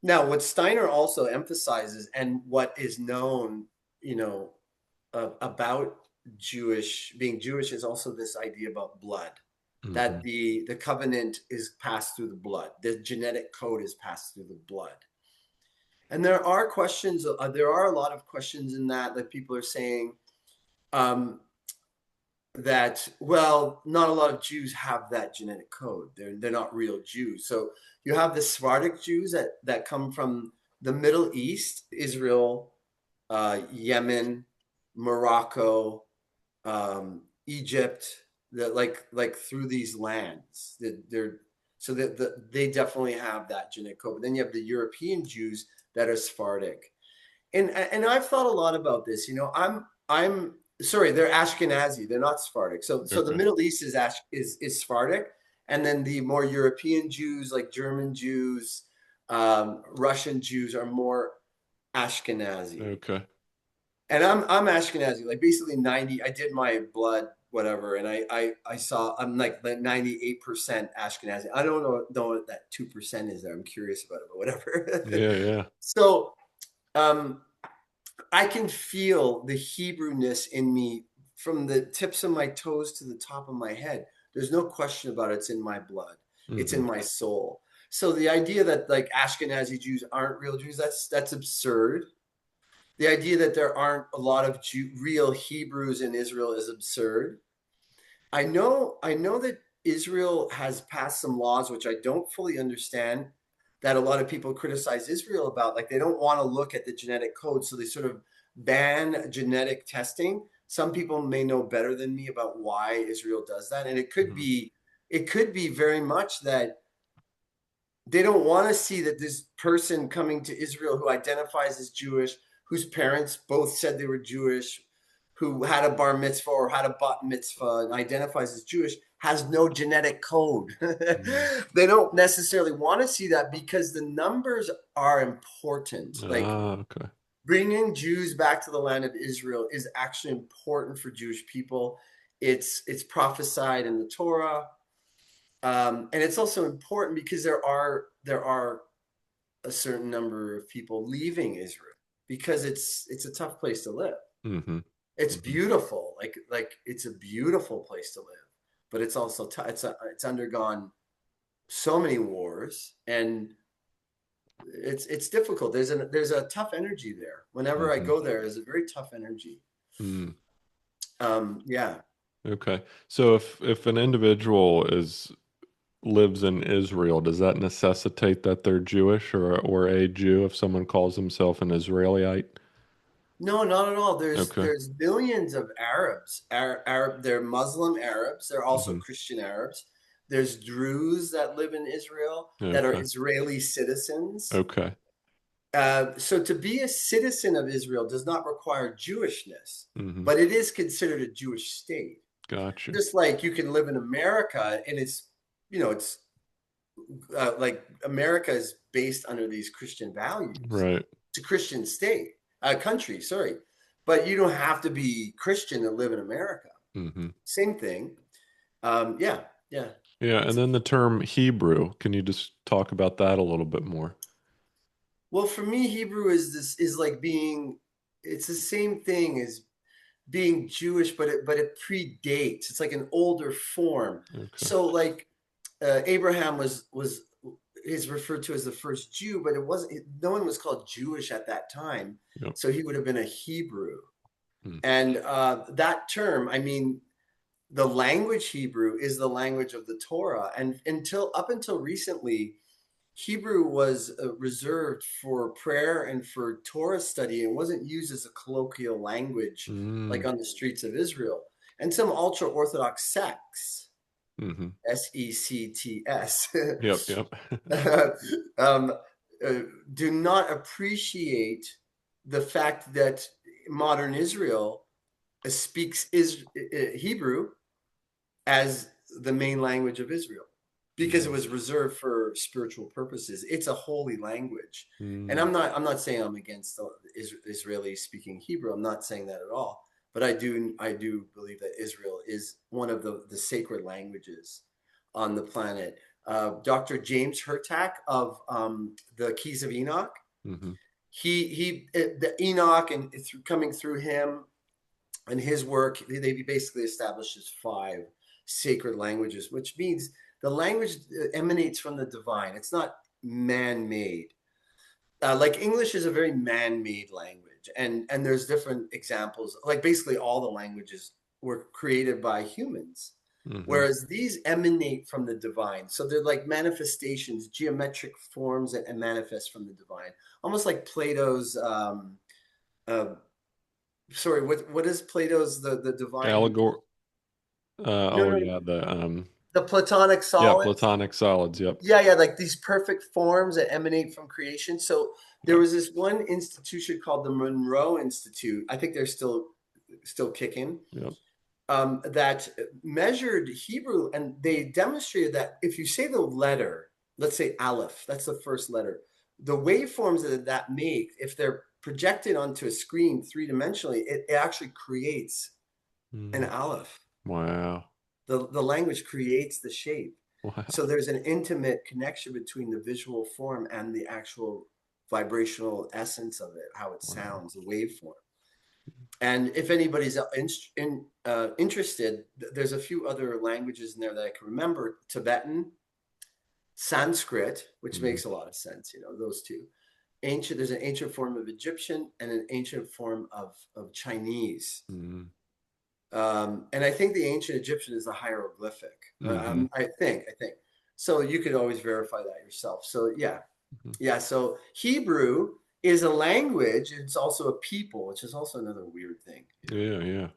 Now, what Steiner also emphasizes, and what is known, about being Jewish is also this idea about blood, that Hmm. the covenant is passed through the blood. The genetic code is passed through the blood. And there are questions, there are a lot of questions in that people are saying, um, that, well, not a lot of Jews have that genetic code. They're not real Jews. So you have the Sephardic Jews that come from the Middle East, Israel, Yemen, Morocco, Egypt, that like through these lands. That they're so that they definitely have that genetic code. But then you have the European Jews that are Sephardic, and I've thought a lot about this. I'm sorry, they're Ashkenazi. They're not Sephardic. So the Okay. Middle East is Sephardic, and then the more European Jews, like German Jews, Russian Jews, are more Ashkenazi. Okay. And I'm Ashkenazi, like basically 90. I did my blood whatever, and I saw I'm like 98% Ashkenazi. I don't know what that 2% is there. I'm curious about it, but whatever. Yeah, yeah. So um I can feel the Hebrewness in me from the tips of my toes to the top of my head. There's no question about it. It's in my blood. It's in Hmm. my soul. So the idea that like Ashkenazi Jews aren't real Jews, that's absurd. The idea that there aren't a lot of real Hebrews in Israel is absurd. I know that Israel has passed some laws which I don't fully understand, that a lot of people criticize Israel about. Like they don't want to look at the genetic code, so they sort of ban genetic testing. Some people may know better than me about why Israel does that, and Hmm. it could be very much that they don't want to see that this person coming to Israel who identifies as Jewish, whose parents both said they were Jewish, who had a bar mitzvah or had a bat mitzvah and identifies as Jewish, has no genetic code. Mm. They don't necessarily want to see that because the numbers are important. Like Ah, okay. bringing Jews back to the land of Israel is actually important for Jewish people. It's prophesied in the Torah. And it's also important because there are a certain number of people leaving Israel because it's a tough place to live. Hmm. It's Hmm. beautiful, like it's a beautiful place to live, but it's also it's undergone so many wars, and it's difficult. There's a tough energy there. Whenever I Hmm. go there, there's a very tough energy. Mm. Yeah. Okay. So if an individual is lives in Israel, does that necessitate that they're Jewish or a Jew if someone calls himself an Israelite? No, not at all. Okay. There's millions of Arabs. They're Muslim Arabs. They're also Hmm. Christian Arabs. There's Druze that live in Israel that are Okay. Israeli citizens. Okay. So to be a citizen of Israel does not require Jewishness, Hmm. but it is considered a Jewish state. Gotcha. Just like you can live in America, and it's like America is based under these Christian values. Right. It's a Christian state, country, sorry, but you don't have to be Christian to live in America. Hmm. Same thing. Yeah, yeah. Yeah, and It's then the term Hebrew, can you just talk about that a little bit more? well for me, Hebrew is like being. It's the same thing as being Jewish, but it predates. It's like an older form. Okay. So like Abraham was is referred to as the first Jew, but it wasn't. No one was called Jewish at that time, Yep. so he would have been a Hebrew. Mm. And that term, I mean, the language Hebrew is the language of the Torah, and up until recently, Hebrew was reserved for prayer and for Torah study and wasn't used as a colloquial language Mm. like on the streets of Israel. And some ultra Orthodox sects, Hmm. sects, Yep, yep. um, uh, do not appreciate the fact that modern Israel speaks Hebrew as the main language of Israel because it Mm. was reserved for spiritual purposes. It's a holy language. And Mm. I'm not saying I'm against the Israeli speaking Hebrew. I'm not saying that at all. But I do believe that Israel is one of the sacred languages on the planet. Dr. James Hurtak of the Keys of Enoch, Hmm. the Enoch and coming through him, And his work, they basically establishes five sacred languages, which means the language emanates from the divine. It's not man-made. Like English is a very man-made language, and there's different examples. Like basically all the languages were created by humans, Hmm. whereas these emanate from the divine. So they're like manifestations, geometric forms that manifest from the divine, almost like Plato's. Uh, Sorry, what is Plato's the divine? Allegor. No, Oh no, yeah, the Platonic yeah, solids. platonic solids. Yep. Yeah, yeah, like these perfect forms that emanate from creation. So there Yep. was this one institution called the Monroe Institute. I think they're still kicking. Yep. That measured Hebrew, and they demonstrated that if you say the letter, let's say Aleph, that's the first letter, the waveforms that make, if they're projected onto a screen three-dimensionally, it actually creates an Mm. Aleph. Wow. The language creates the shape. So Wow. there's an intimate connection between the visual form and the actual vibrational essence of it, how it Wow. sounds, the waveform. And if anybody's interested, there's a few other languages in there that I can remember: Tibetan, Sanskrit, which Hmm. makes a lot of sense, those two. Ancient, there's an ancient form of Egyptian and an ancient form of Chinese. Hmm. And I think the ancient Egyptian is a hieroglyphic. Hmm. I think. So you could always verify that yourself. So yeah, Hmm. yeah. So Hebrew is a language. It's also a people, which is also another weird thing. Yeah, yeah.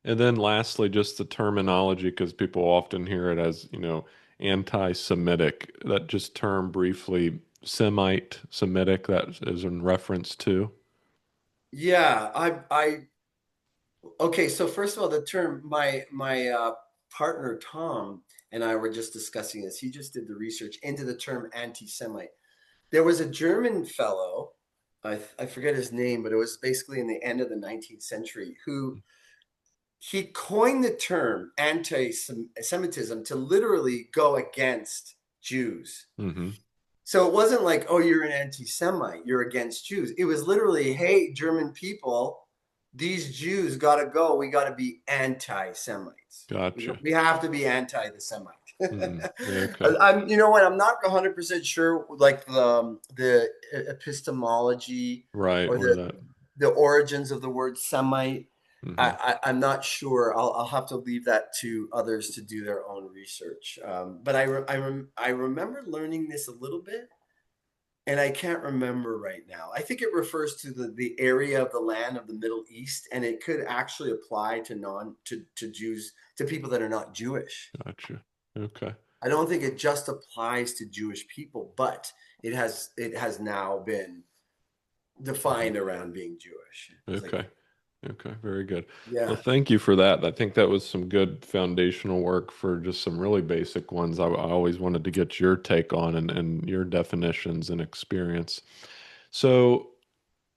And then lastly, just the terminology, because people often hear it as, anti-Semitic. That just term briefly, Semite, Semitic, that is in reference to. Yeah, okay. So first of all, the term my partner Tom and I were just discussing this. He just did the research into the term anti-Semite. There was a German fellow, I forget his name, but it was basically in the end of the 19th century, who he coined the term anti-Semitism to literally go against Jews. Hmm. So it wasn't like, oh, you're an anti-Semite, you're against Jews. It was literally, hey, German people, these Jews got to go. We got to be anti-Semites. Gotcha. We have to be anti the Semite. Hmm. Okay. You know what? I'm not 100% sure, like the epistemology Right. or Where that. the origins of the word Semite. Hmm. I'm not sure. I'll have to leave that to others to do their own research. But I remember learning this a little bit, and I can't remember right now. I think it refers to the area of the land of the Middle East, and it could actually apply to to Jews, to people that are not Jewish. Gotcha. Okay. I don't think it just applies to Jewish people, but it has now been Mhm. defined around being Jewish. It's like, Okay. Okay, very good. Well, yeah. thank you for that. I think that was some good foundational work for just some really basic ones. I always wanted to get your take on and your definitions and experience. So,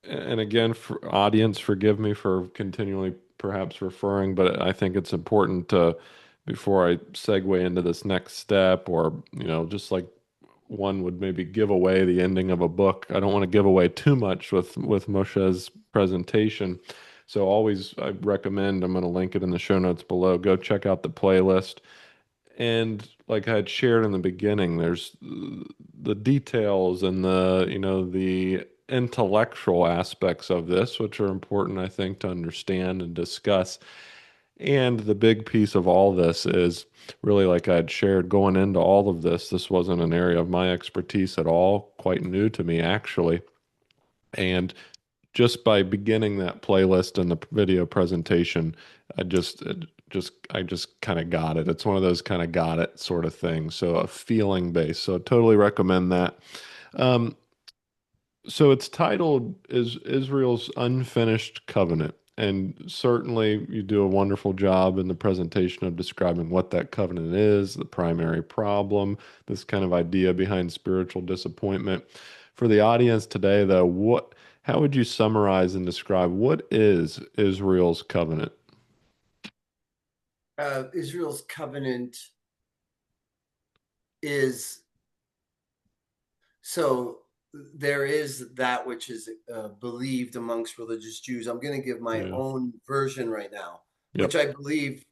and again, for audience, forgive me for continually perhaps referring, but I think it's important to, before I segue into this next step, or, just like one would maybe give away the ending of a book. I don't want to give away too much with Moshe's presentation. So always I recommend, I'm going to link it in the show notes below. Go check out the playlist. And like I had shared in the beginning, there's the details and the intellectual aspects of this, which are important, I think, to understand and discuss. And the big piece of all this is really, like I had shared going into all of this, this wasn't an area of my expertise at all, quite new to me, actually. And just by beginning that playlist and the video presentation, I just kind of got it. It's one of those kind of got it sort of things. So a feeling base. So I totally recommend that. Um, so it's titled is Israel's Unfinished Covenant. And certainly you do a wonderful job in the presentation of describing what that covenant is, the primary problem, this kind of idea behind spiritual disappointment. For the audience today, though, how would you summarize and describe what is Israel's covenant? Israel's covenant is so. there is that which is believed amongst religious Jews. I'm going to give my Yeah. own version right now, which Yep. I believe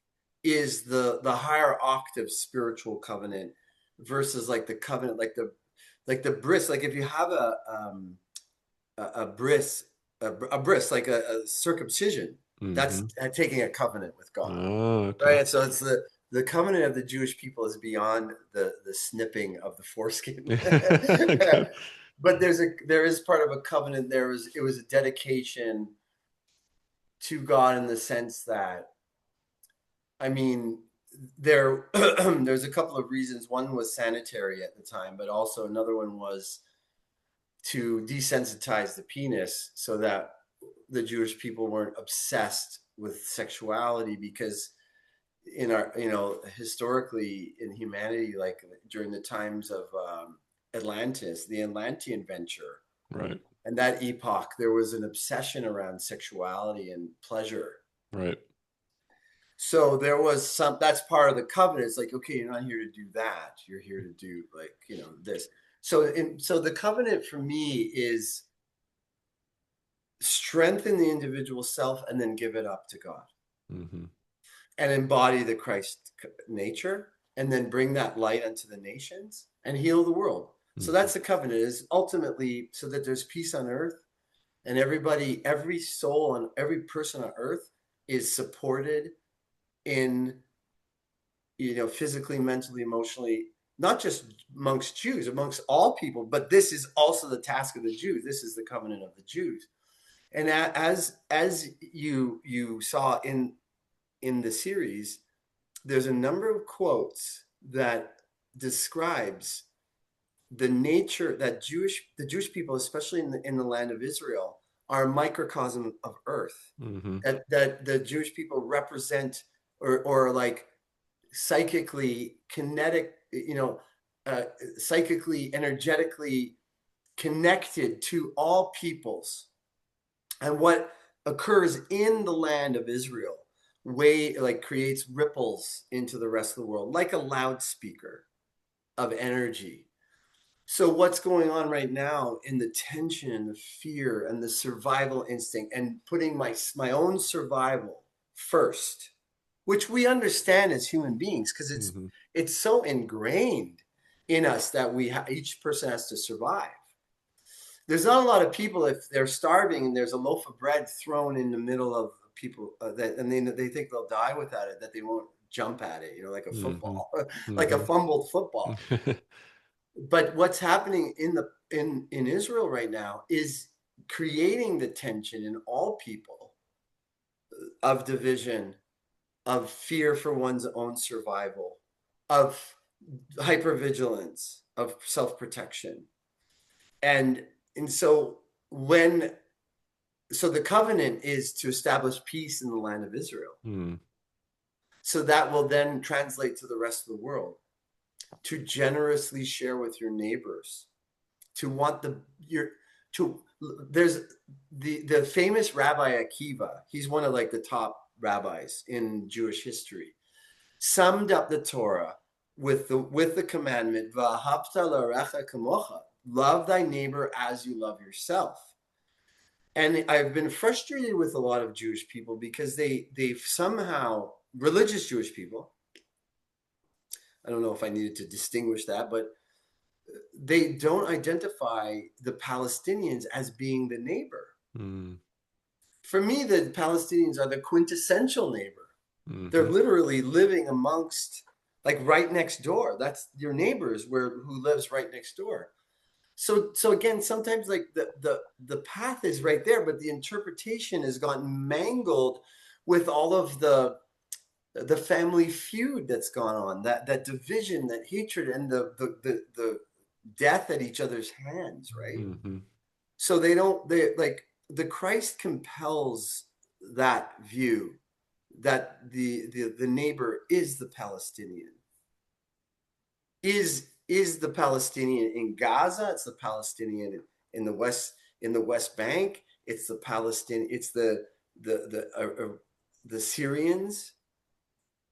is the higher octave spiritual covenant versus like the covenant, like the bris. Like if you have a bris, a bris, like a circumcision, that's Mm-hmm. taking a covenant with God, Oh, okay. right? So it's the covenant of the Jewish people is beyond the snipping of the foreskin. Good. But there is part of a covenant. It was a dedication to God in the sense that, I mean, there's a couple of reasons. One was sanitary at the time, but also another one was to desensitize the penis so that the Jewish people weren't obsessed with sexuality, because in our, historically in humanity, like during the times of Atlantis, the Atlantean venture, Right. and that epoch, there was an obsession around sexuality and pleasure. Right. So there was that's part of the covenant. It's like, okay, you're not here to do that. You're here to do, like, this. So the covenant for me is strengthen the individual self and then give it up to God Mm-hmm. and embody the Christ nature, and then bring that light unto the nations and heal the world. So Mm-hmm. that's the covenant, is ultimately so that there's peace on earth, and everybody, every soul and every person on earth is supported in, physically, mentally, emotionally, not just amongst Jews, amongst all people. But this is also the task of the Jews. This is the covenant of the Jews. And as you saw in the series, there's a number of quotes that describes the nature that the Jewish people, especially in the land of Israel, are a microcosm of earth. Mm-hmm. That the Jewish people represent, or like psychically kinetic, psychically, energetically connected to all peoples. And what occurs in the land of Israel way like creates ripples into the rest of the world, like a loudspeaker of energy. So what's going on right now in the tension, the fear, and the survival instinct, and putting my own survival first, which we understand as human beings, because Mm-hmm. it's so ingrained in us that each person has to survive. There's not a lot of people, if they're starving and there's a loaf of bread thrown in the middle of people, that, and they think they'll die without it, that they won't jump at it, like a Mm-hmm. football, like a Mm-hmm. fumbled football. But what's happening in Israel right now is creating the tension in all people of division, of fear for one's own survival, of hypervigilance, of self-protection. And and so when so the covenant is to establish peace in the land of Israel. Mm-hmm. So that will then translate to the rest of the world, to generously share with your neighbors, to want your to there's the famous Rabbi Akiva. He's one of like the top rabbis in Jewish history. Summed up the Torah with the commandment, "V'ahavta l'orecha kamocha," love thy neighbor as you love yourself. And I've been frustrated with a lot of Jewish people because they've somehow, religious Jewish people, I don't know if I needed to distinguish that, but they don't identify the Palestinians as being the neighbor. Mm-hmm. For me, the Palestinians are the quintessential neighbor. They're Mm-hmm. literally living amongst, like, right next door. That's your neighbors, who lives right next door. So again, sometimes like the path is right there, but the interpretation has gotten mangled with all of the family feud that's gone on, that division, that hatred, and the death at each other's hands, right? Mm-hmm. So they like, the Christ compels that view, that the neighbor is the Palestinian, is the Palestinian in Gaza, it's the Palestinian in the West Bank, it's the Palestinian, it's the Syrians,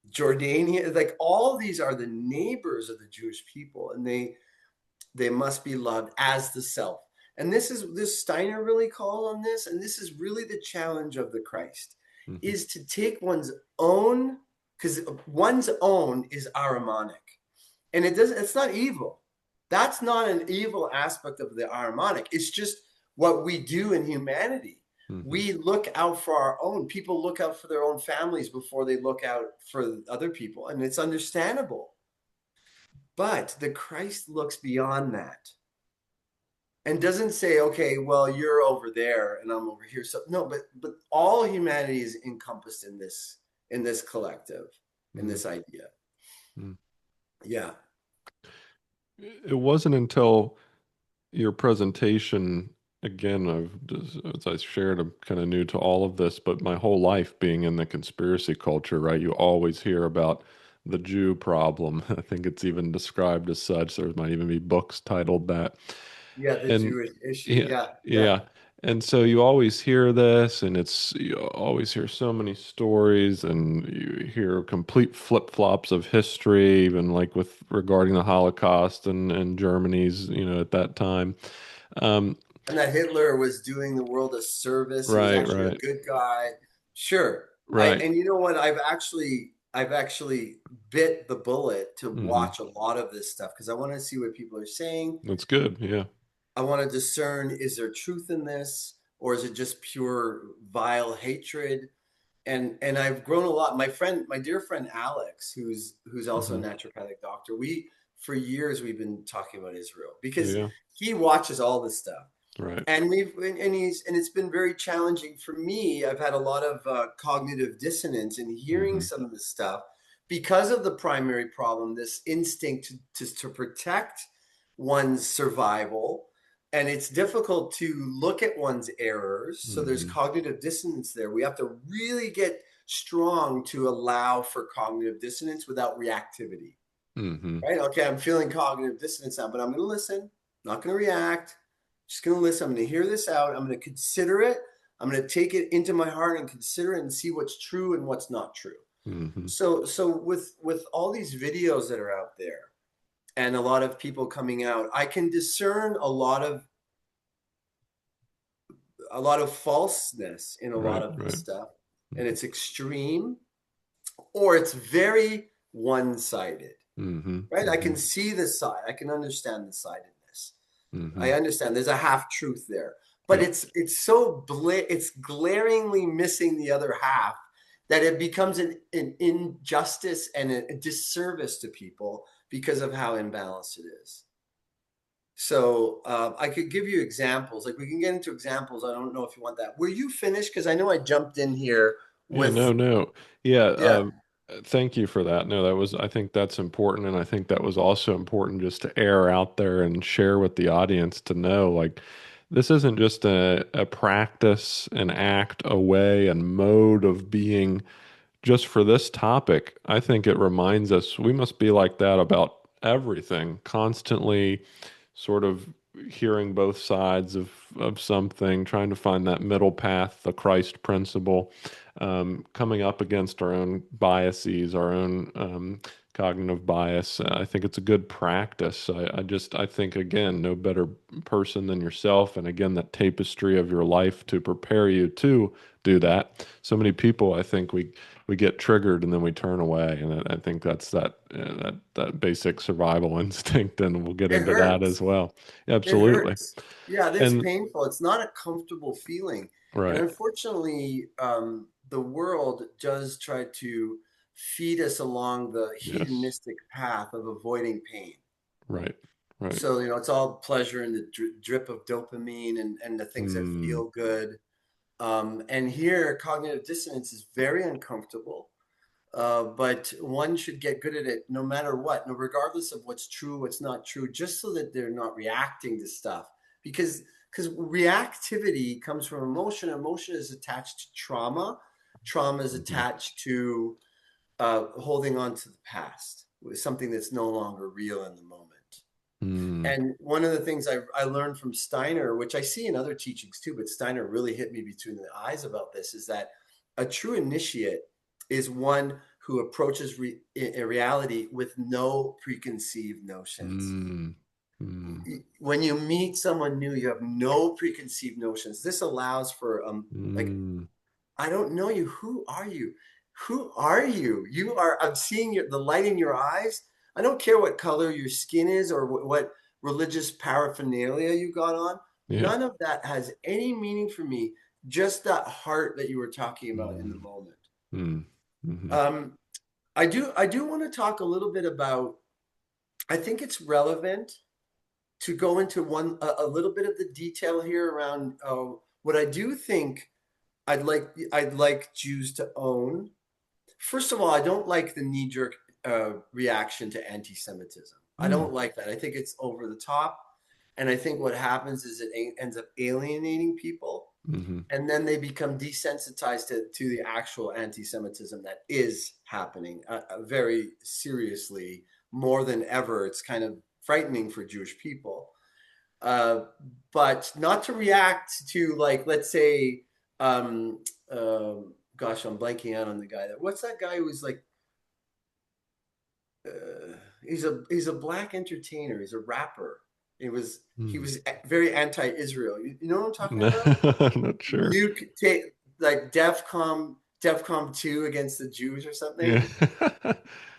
Jordania, like all these are the neighbors of the Jewish people, and they must be loved as the self. And this Steiner really called on this, and this is really the challenge of the Christ, Hmm. is to take one's own, because one's own is aramonic. And it's not evil. That's not an evil aspect of the aramonic. It's just what we do in humanity. Hmm. We look out for our own. People look out for their own families before they look out for other people. And it's understandable. But the Christ looks beyond that and doesn't say, okay, well, you're over there and I'm over here. So no, but all humanity is encompassed in this collective, in Hmm. this idea. Hmm. Yeah. It wasn't until your presentation, again, as I shared, I'm kind of new to all of this, but my whole life being in the conspiracy culture, right? You always hear about the Jew problem. I think it's even described as such. There might even be books titled that. Yeah, the And Jewish issue. yeah, Yeah, yeah. yeah. And so you always hear this, and you always hear so many stories, and you hear complete flip-flops of history, even like with regarding the Holocaust and Germany's, at that time. Um, And that Hitler was doing the world a service. He was right, actually a right, good guy. Sure. right. And you know what? I've actually bit the bullet to Hmm. watch a lot of this stuff because I want to see what people are saying. That's good. Yeah. I want to discern, is there truth in this or is it just pure vile hatred? And I've grown a lot. My dear friend Alex, who's also a Hmm. naturopathic doctor, we for years we've been talking about Israel because Yeah. he watches all this stuff. Right. And it's been very challenging for me. I've had a lot of cognitive dissonance in hearing Hmm. some of this stuff because of the primary problem, this instinct to protect one's survival. And it's difficult to look at one's errors. So there's Hmm. cognitive dissonance there. We have to really get strong to allow for cognitive dissonance without reactivity, Hmm. right? Okay, I'm feeling cognitive dissonance now, but I'm going to listen, not going to react, just going to listen. I'm going to hear this out. I'm going to consider it. I'm going to take it into my heart and consider it and see what's true and what's not true. Hmm. So with all these videos that are out there and a lot of people coming out, I can discern a lot of falseness in a lot Right. of this Right. stuff, and it's extreme or it's very one-sided, Hmm. right? I Hmm. can see the side. I can understand the sidedness. I Hmm. understand there's a half truth there, but Yep. it's glaringly missing the other half that it becomes an injustice and a disservice to people because of how imbalanced it is. So I could give you examples. Like we can get into examples. I don't know if you want that. Were you finished? Because I know I jumped in here Yeah, with no, no. Yeah, yeah. thank you for that. No, I think that's important. And I think that was also important just to air out there and share with the audience to know like this isn't just a practice, an act, a way, and mode of being just for this topic. I think it reminds us we must be like that about everything, constantly sort of hearing both sides of something, trying to find that middle path, the Christ principle, coming up against our own biases, our own cognitive bias. I think it's a good practice. I think again, no better person than yourself, and again, that tapestry of your life to prepare you to do that. So many people, I think we get triggered and then we turn away, and I think that's that basic survival instinct, and we'll get It into that hurts. as well. It Absolutely. hurts. Yeah, that's And painful. It's not a comfortable feeling. And right. unfortunately, the world does try to feed us along the Yes. hedonistic path of avoiding pain. Right. Right. So, it's all pleasure and the drip of dopamine and the things that Mm, feel good. And here, cognitive dissonance is very uncomfortable. But one should get good at it no matter what, no, regardless of what's true, what's not true, just so that they're not reacting to stuff. Because reactivity comes from emotion. Emotion is attached to trauma. Trauma is mhm, attached to holding on to the past, with something that's no longer real in the moment. mm, And one of the things I learned from Steiner, which I see in other teachings too, but Steiner really hit me between the eyes about this, is that a true initiate is one who approaches a reality with no preconceived notions. mm. Mm. When you meet someone new, you have no preconceived notions. This allows for like, Mm. I don't know you. Who are you? Who are you? You are. I'm seeing the light in your eyes. I don't care what color your skin is or what religious paraphernalia you got on. Yeah. None of that has any meaning for me. Just that heart that you were talking about in the Mm. moment. Mm. Hmm. Um, I do want to talk a little bit about. I think it's relevant to go into a little bit of the detail here around what I do think I'd like Jews to own. First of all, I don't like the knee-jerk reaction to anti-Semitism. I Mm. don't like that. I think it's over the top, and I think what happens is it ends up alienating people, Hmm. and then they become desensitized to the actual anti-Semitism that is happening very seriously more than ever. It's kind of frightening for Jewish people. Uh, but not to react to, like, let's say, um, gosh, I'm blanking out on the guy that. What's that guy who was like? He's a black entertainer. He's a rapper. He Mm. was very anti-Israel. You know what I'm talking No, about? I'm not sure. Nuke take like DEFCON 2 against the Jews or something. Yeah.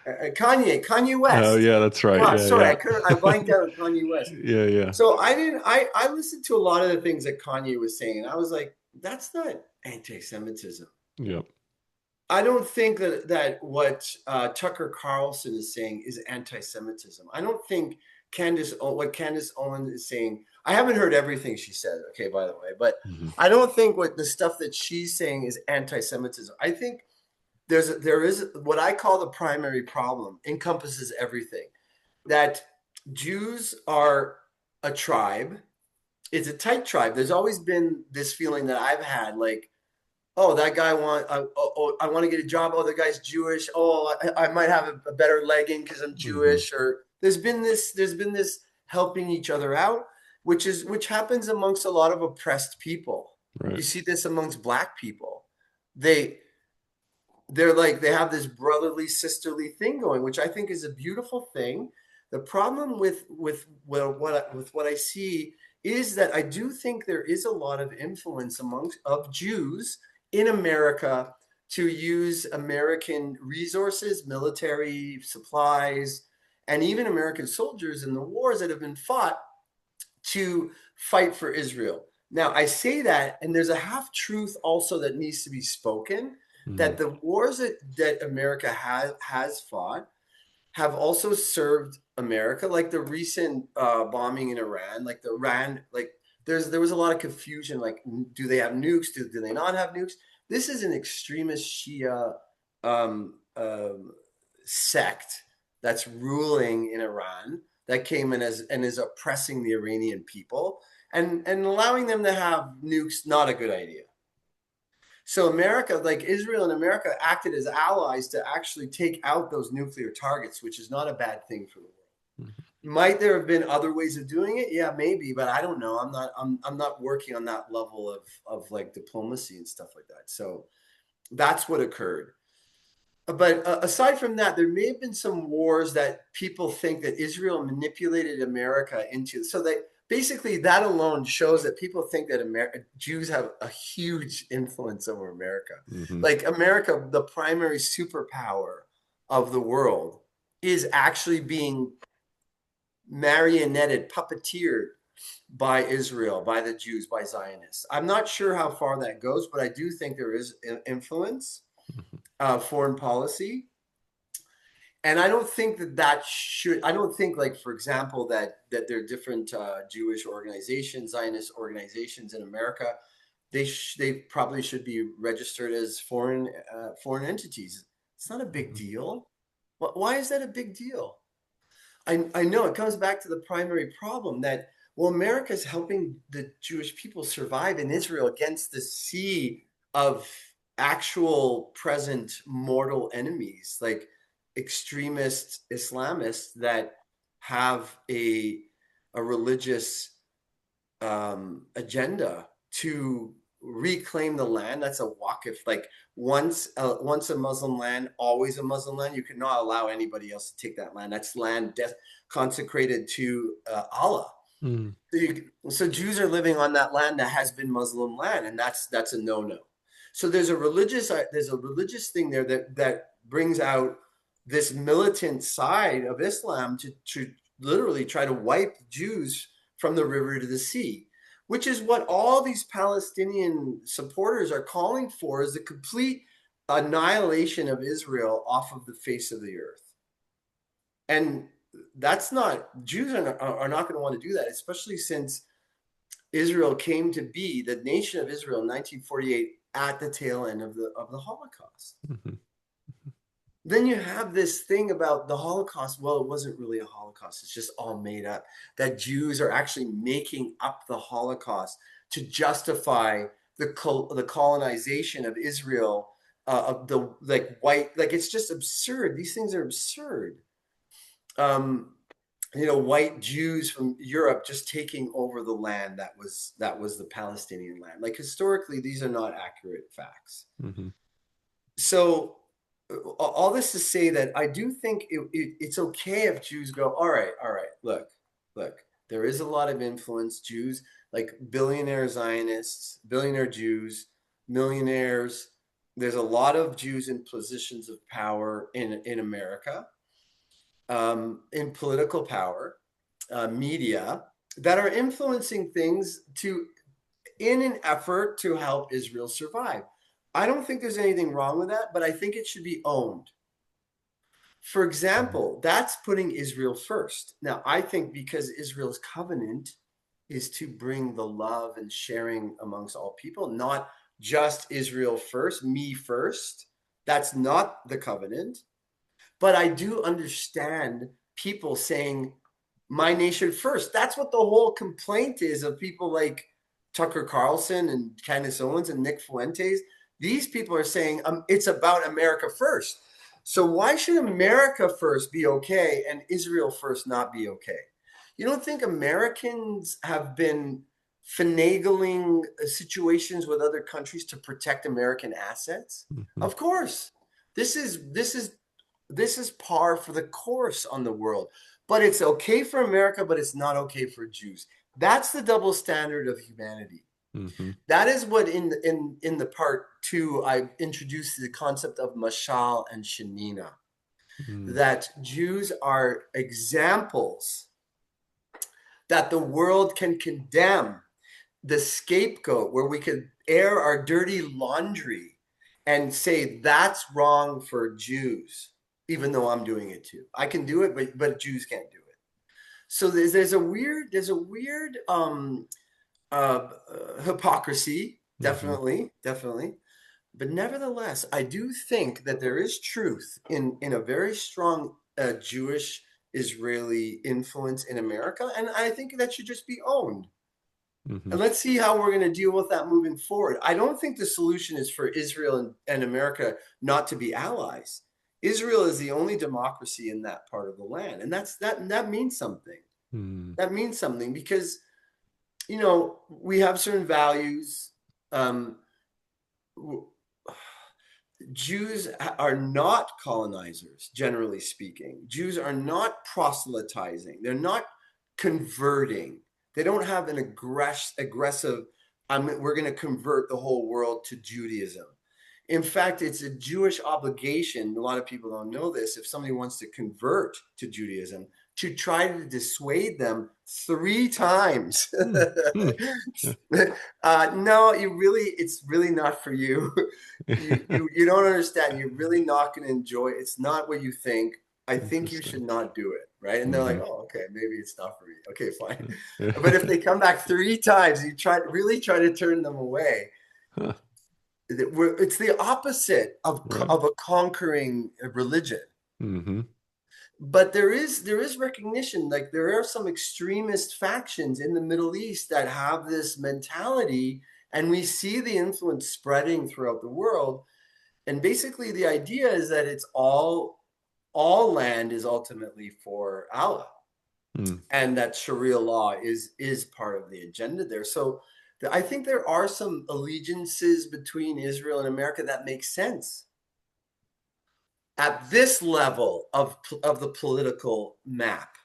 Kanye Oh, West. yeah, that's right. God, Yeah, sorry, yeah. I blanked out on Kanye West. Yeah, yeah. So I didn't. I listened to a lot of the things that Kanye was saying, and I was like, that's not anti-Semitism. Yep. I don't think that what Tucker Carlson is saying is anti-Semitism. I don't think what Candace Owens is saying. I haven't heard everything she said. Okay, by the way, but Hmm. I don't think what the stuff that she's saying is anti-Semitism. I think there is what I call the primary problem encompasses everything. That Jews are a tribe. It's a tight tribe. There's always been this feeling that I've had, like, oh, that guy I want to get a job. Oh, the guy's Jewish. Oh, I might have a better legging because I'm Hmm. Jewish. Or there's been this helping each other out, which happens amongst a lot of oppressed people. You Right. see this amongst black people. They they're like they have this brotherly sisterly thing going, which I think is a beautiful thing. The problem with what I see is that I do think there is a lot of influence amongst of Jews in America to use American resources, military supplies, and even American soldiers in the wars that have been fought to fight for Israel. Now, I say that, and there's a half truth also that needs to be spoken, Mm. that the wars that America has fought have also served America, like the recent bombing in Iran, like the Iran, like there was a lot of confusion, like do they have nukes? Do they not have nukes? This is an extremist Shia um, um, sect that's ruling in Iran that came in and is oppressing the Iranian people and allowing them to have nukes. Not a good idea. So America, like Israel and America, acted as allies to actually take out those nuclear targets, which is not a bad thing for the world. Might there have been other ways of doing it? Yeah, maybe, but I don't know. I'm not working on that level of like diplomacy and stuff like that. So that's what occurred. But aside from that, there may have been some wars that people think that Israel manipulated America into. So that basically that alone shows that people think that Jews have a huge influence over America. Hmm. Like America, the primary superpower of the world, is actually being marionetted, puppeteered by Israel, by the Jews, by Zionists. I'm not sure how far that goes, but I do think there is influence, foreign policy. And I don't think that should. I don't think, like, for example, that there are different Jewish organizations, Zionist organizations in America. They probably should be registered as foreign entities. It's not a big Hmm. deal. Why is that a big deal? I know it comes back to the primary problem that, well, America is helping the Jewish people survive in Israel against the sea of actual present mortal enemies, like extremist Islamists that have a religious agenda to reclaim the land. That's a waqf. Like once a Muslim land, always a Muslim land. You cannot allow anybody else to take that land. That's land consecrated to Allah. Mm. So Jews are living on that land that has been Muslim land, and that's a no-no. So there's a religious thing there that brings out this militant side of Islam to literally try to wipe Jews from the river to the sea, which is what all these Palestinian supporters are calling for, is the complete annihilation of Israel off of the face of the earth. And that's not, Jews are not going to want to do that, especially since Israel came to be the nation of Israel in 1948 at the tail end of the Holocaust. Mm-hmm. Then you have this thing about the Holocaust. Well, it wasn't really a Holocaust. It's just all made up. That Jews are actually making up the Holocaust to justify the colonization of Israel, of the white. Like, it's just absurd. These things are absurd. White Jews from Europe just taking over the land that was the Palestinian land. Like, historically, these are not accurate facts. Mm-hmm. So all this to say that I do think it's okay if Jews go, all right, look, there is a lot of influence. Jews, like billionaire Zionists, billionaire Jews, millionaires. There's a lot of Jews in positions of power in America, in political power, media, that are influencing things in an effort to help Israel survive. I don't think there's anything wrong with that, but I think it should be owned. For example, that's putting Israel first. Now, I think because Israel's covenant is to bring the love and sharing amongst all people, not just Israel first, me first. That's not the covenant. But I do understand people saying, my nation first. That's what the whole complaint is of people like Tucker Carlson and Candace Owens and Nick Fuentes. These people are saying it's about America first. So why should America first be okay and Israel first not be okay? You don't think Americans have been finagling situations with other countries to protect American assets? Mm-hmm. Of course. This is par for the course on the world. But it's okay for America, but it's not okay for Jews. That's the double standard of humanity. Mm-hmm. That is what in the part 2 I introduced the concept of mashal and shenina, Mm-hmm. that Jews are examples that the world can condemn, the scapegoat where we could air our dirty laundry and say that's wrong for Jews, even though I'm doing it too. I can do it, but Jews can't do it. So there's a weird hypocrisy, Mm-hmm. definitely. But nevertheless, I do think that there is truth in a very strong Jewish Israeli influence in America, and I think that should just be owned. Mm-hmm. And let's see how we're going to deal with that moving forward. I don't think the solution is for Israel and America not to be allies. Israel is the only democracy in that part of the land, and that means something. Mm-hmm. That means something because we have certain values. Jews are not colonizers, generally speaking. Jews are not proselytizing. They're not converting. They don't have an aggressive, we're going to convert the whole world to Judaism. In fact, it's a Jewish obligation. A lot of people don't know this. If somebody wants to convert to Judaism, to try to dissuade them 3 times. Mm-hmm. No, it's really not for you. You don't understand. You're really not going to enjoy it. It's not what you think. I think you Interesting. should not do it. Right. And they're Mm-hmm. like, oh, okay, maybe it's not for me. Okay, fine. Yeah. But if they come back 3 times, you really try to turn them away. Huh. It's the opposite of Right. a conquering religion. Mm-hmm. But there is recognition, like there are some extremist factions in the Middle East that have this mentality, and we see the influence spreading throughout the world. And basically the idea is that it's all land is ultimately for Allah, Mm. and that Sharia law is part of the agenda there. So I think there are some allegiances between Israel and America that make sense at this level of the political map.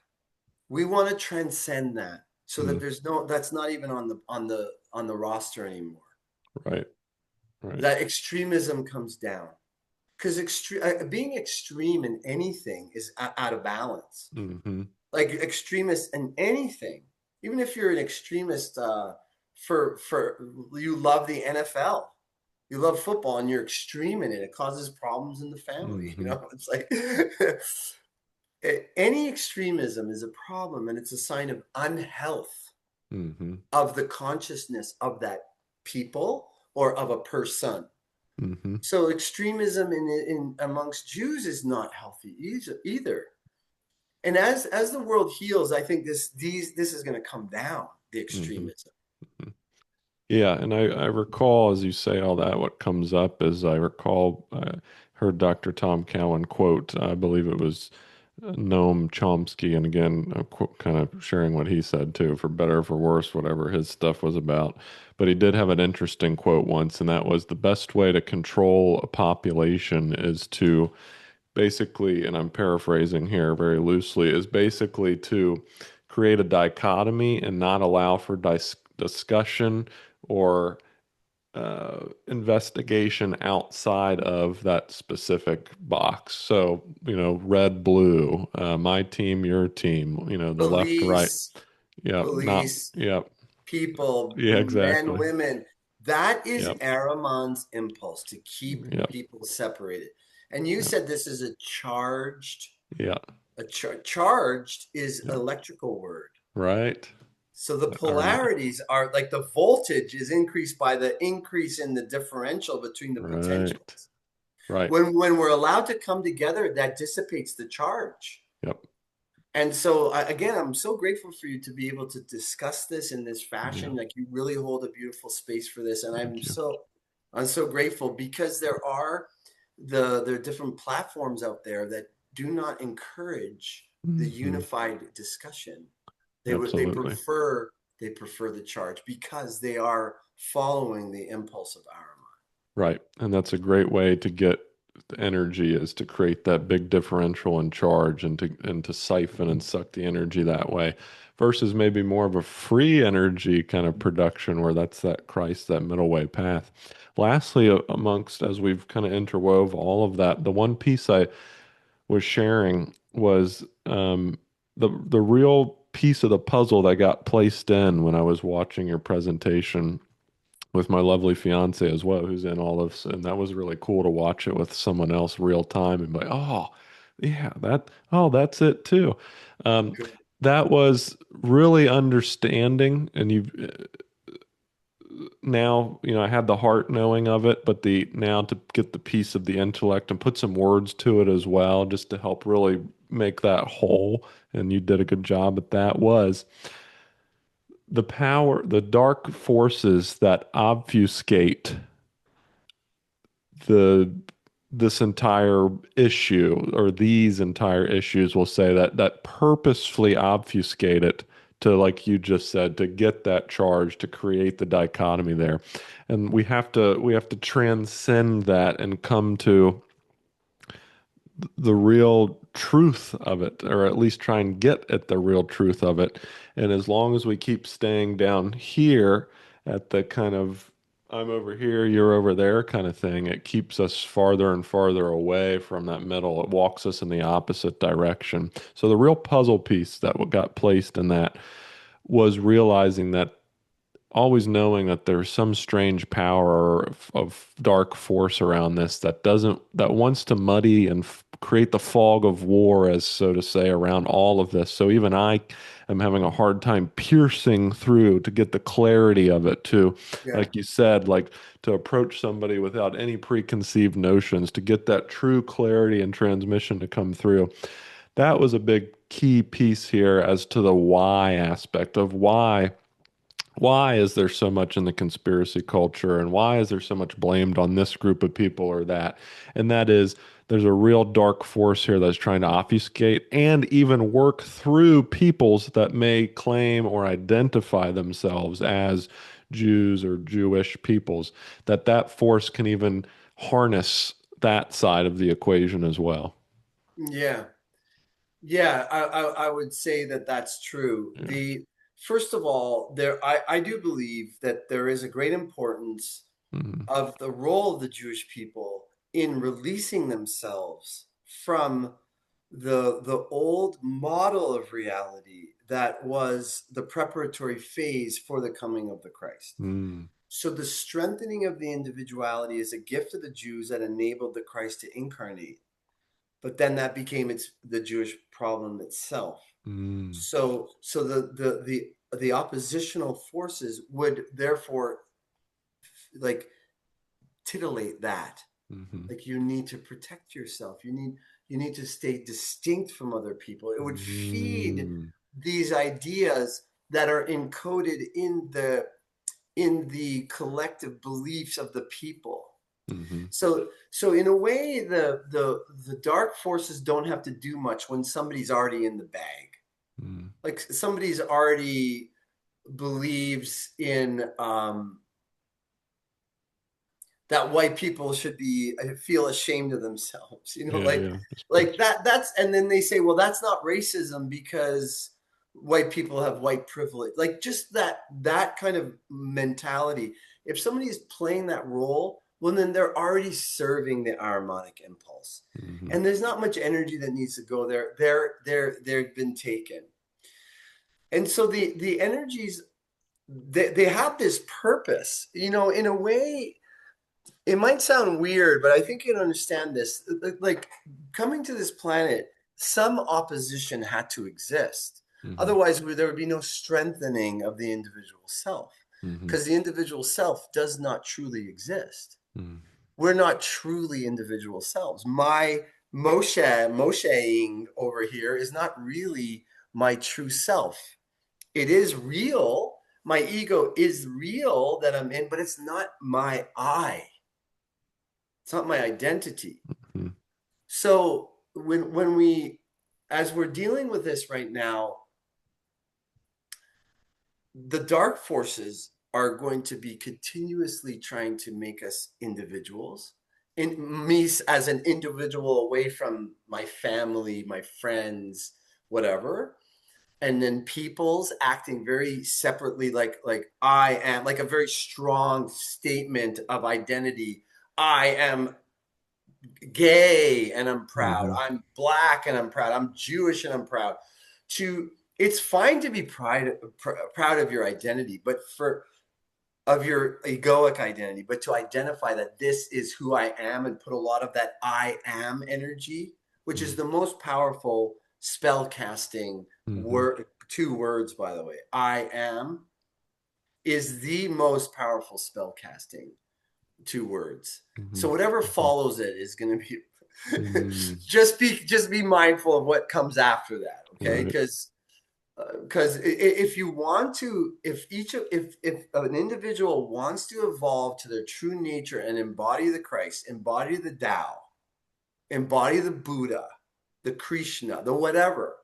We want to transcend that so that Mm, there's no that's not even on the roster anymore. right, right. That extremism comes down because being extreme in anything is out of balance. Mm-hmm. Like extremist in anything, even if you're an extremist for you love the NFL, you love football, and you're extreme in it, it causes problems in the family. Mm-hmm. It's like any extremism is a problem, and it's a sign of unhealth Mm-hmm. of the consciousness of that people or of a person. Mm-hmm. So extremism in amongst Jews is not healthy either. And as the world heals, I think this is going to come down, the Mm-hmm. extremism. Yeah, and I recall as you say all that, what comes up is I recall I heard Dr. Tom Cowan quote, I believe it was Noam Chomsky, and again, kind of sharing what he said too, for better or for worse, whatever his stuff was about. But he did have an interesting quote once, and that was the best way to control a population is to basically, and I'm paraphrasing here very loosely, is basically to create a dichotomy and not allow for discussion or investigation outside of that specific box. So, red, blue, my team, your team, the left, right. Police, Yep, not, police, yep, people, yeah, men, exactly. women. That is Yep, Ahriman's impulse to keep yep, people separated. And you yep, said this is a charged, yeah, charged is yep, electrical word. right. So the Our, polarities are like the voltage is increased by the increase in the differential between the right, potentials. right. When we're allowed to come together, that dissipates the charge. Yep, And so again, I'm so grateful for you to be able to discuss this in this yeah, fashion. Like you really hold a beautiful space for this, and thank you. I'm so grateful because there are different platforms out there that do not encourage the Hmm. unified discussion. They Absolutely. prefer the charge because they are following the impulse of Ahriman. Right. And that's a great way to get the energy is to create that big differential in charge and to siphon and suck the energy that way versus maybe more of a free energy kind of production where that's that Christ, that middle way path. Lastly, amongst as we've kind of interwove all of that, the one piece I was sharing was the real piece of the puzzle that got placed in when I was watching your presentation with my lovely fiance as well, who's in all of this, and that was really cool to watch it with someone else real time and be like, oh, yeah, that's it too. Um, Good. that was really understanding, and you now, I had the heart knowing of it, but the now to get the piece of the intellect and put some words to it as well, just to help really make that whole. And you did a good job at that. Was the power, the dark forces that obfuscate the this entire issue or these entire issues will say that purposefully obfuscate it to, like you just said, to get that charge to create the dichotomy there. And we have to transcend that and come to the real truth of it, or at least try and get at the real truth of it. And as long as we keep staying down here at the kind of I'm over here, you're over there kind of thing, it keeps us farther and farther away from that middle. It walks us in the opposite direction. So the real puzzle piece that got placed in that was realizing that always knowing that there's some strange power of dark force around this that wants to muddy and create the fog of war, as so to say, around all of this. So even I am having a hard time piercing through to get the clarity of it, to, Yeah. like you said, like to approach somebody without any preconceived notions, to get that true clarity and transmission to come through. That was a big key piece here as to the why aspect of why Why is there so much in the conspiracy culture, and why is there so much blamed on this group of people or that? And that is, there's a real dark force here that's trying to obfuscate and even work through peoples that may claim or identify themselves as Jews or Jewish peoples, that force can even harness that side of the equation as well. Yeah. Yeah, I would say that that's true. Yeah. First of all, I do believe that there is a great importance Hmm. of the role of the Jewish people in releasing themselves from the old model of reality that was the preparatory phase for the coming of the Christ. Mm, So the strengthening of the individuality is a gift of the Jews that enabled the Christ to incarnate. But then that became the Jewish problem itself. mm, So the oppositional forces would therefore like titillate that. hmm, Like you need to protect yourself. You need to stay distinct from other people. It would feed mm, these ideas that are encoded in the collective beliefs of the people. hmm, So in a way, the dark forces don't have to do much when somebody's already in the bag. mm, Like somebody's already believes in that white people should be feel ashamed of themselves, yeah, like yeah, I like suppose. that's and then they say, well, that's not racism because white people have white privilege. Like just that kind of mentality. If somebody is playing that role, well, then they're already serving the harmonic impulse. Hmm. And there's not much energy that needs to go there. They've been taken. And so the energies, they have this purpose, in a way. It might sound weird, but I think you can understand this. Like coming to this planet, some opposition had to exist. Hmm. Otherwise, there would be no strengthening of the individual self, Hmm. because the individual self does not truly exist. Hmm. We're not truly individual selves. My Mosheing over here is not really my true self. It is real. My ego is real that I'm in, but it's not my I. It's not my identity. Hmm. So when we, as we're dealing with this right now, the dark forces are going to be continuously trying to make us individuals. In me as an individual away from my family, my friends, whatever. And then people's acting very separately, like I am, like a very strong statement of identity. I am gay and I'm proud. Hmm. I'm black and I'm proud. I'm Jewish and I'm proud. To It's fine to be proud of your identity, but for of your egoic identity, but to identify that this is who I am and put a lot of that I am energy, which is the most powerful spell casting Hmm. word. Two words, by the way. I am is the most powerful spell casting two words. Hmm. So whatever Hmm. follows it is going to be Hmm. just be mindful of what comes after that, okay? Right. Because if you want to, if an individual wants to evolve to their true nature and embody the Christ, embody the Tao, embody the Buddha, the Krishna, the whatever,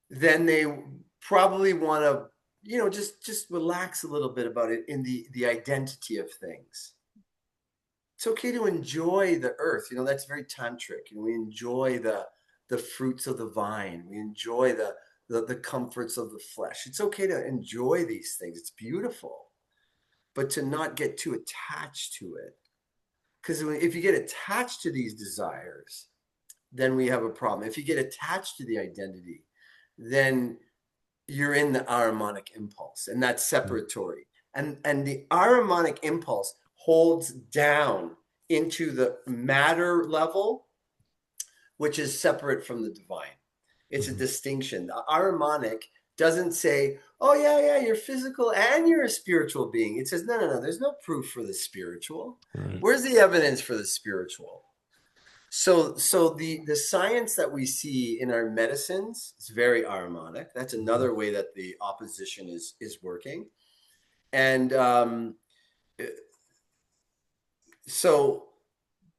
then they probably want to, just relax a little bit about it in the identity of things. It's okay to enjoy the earth. That's very tantric. We enjoy the fruits of the vine. We enjoy the comforts of the flesh. It's okay to enjoy these things. It's beautiful, but to not get too attached to it. Because if you get attached to these desires, then we have a problem. If you get attached to the identity, then you're in the harmonic impulse, and that's separatory. And the harmonic impulse holds down into the matter level, which is separate from the divine. It's a Hmm. distinction. The harmonic doesn't say, oh, yeah, yeah, you're physical and you're a spiritual being. It says, no, no, no, there's no proof for the spiritual. Right. Where's the evidence for the spiritual? So the science that we see in our medicines is very aromatic. That's Mhm. another way that the opposition is working. And so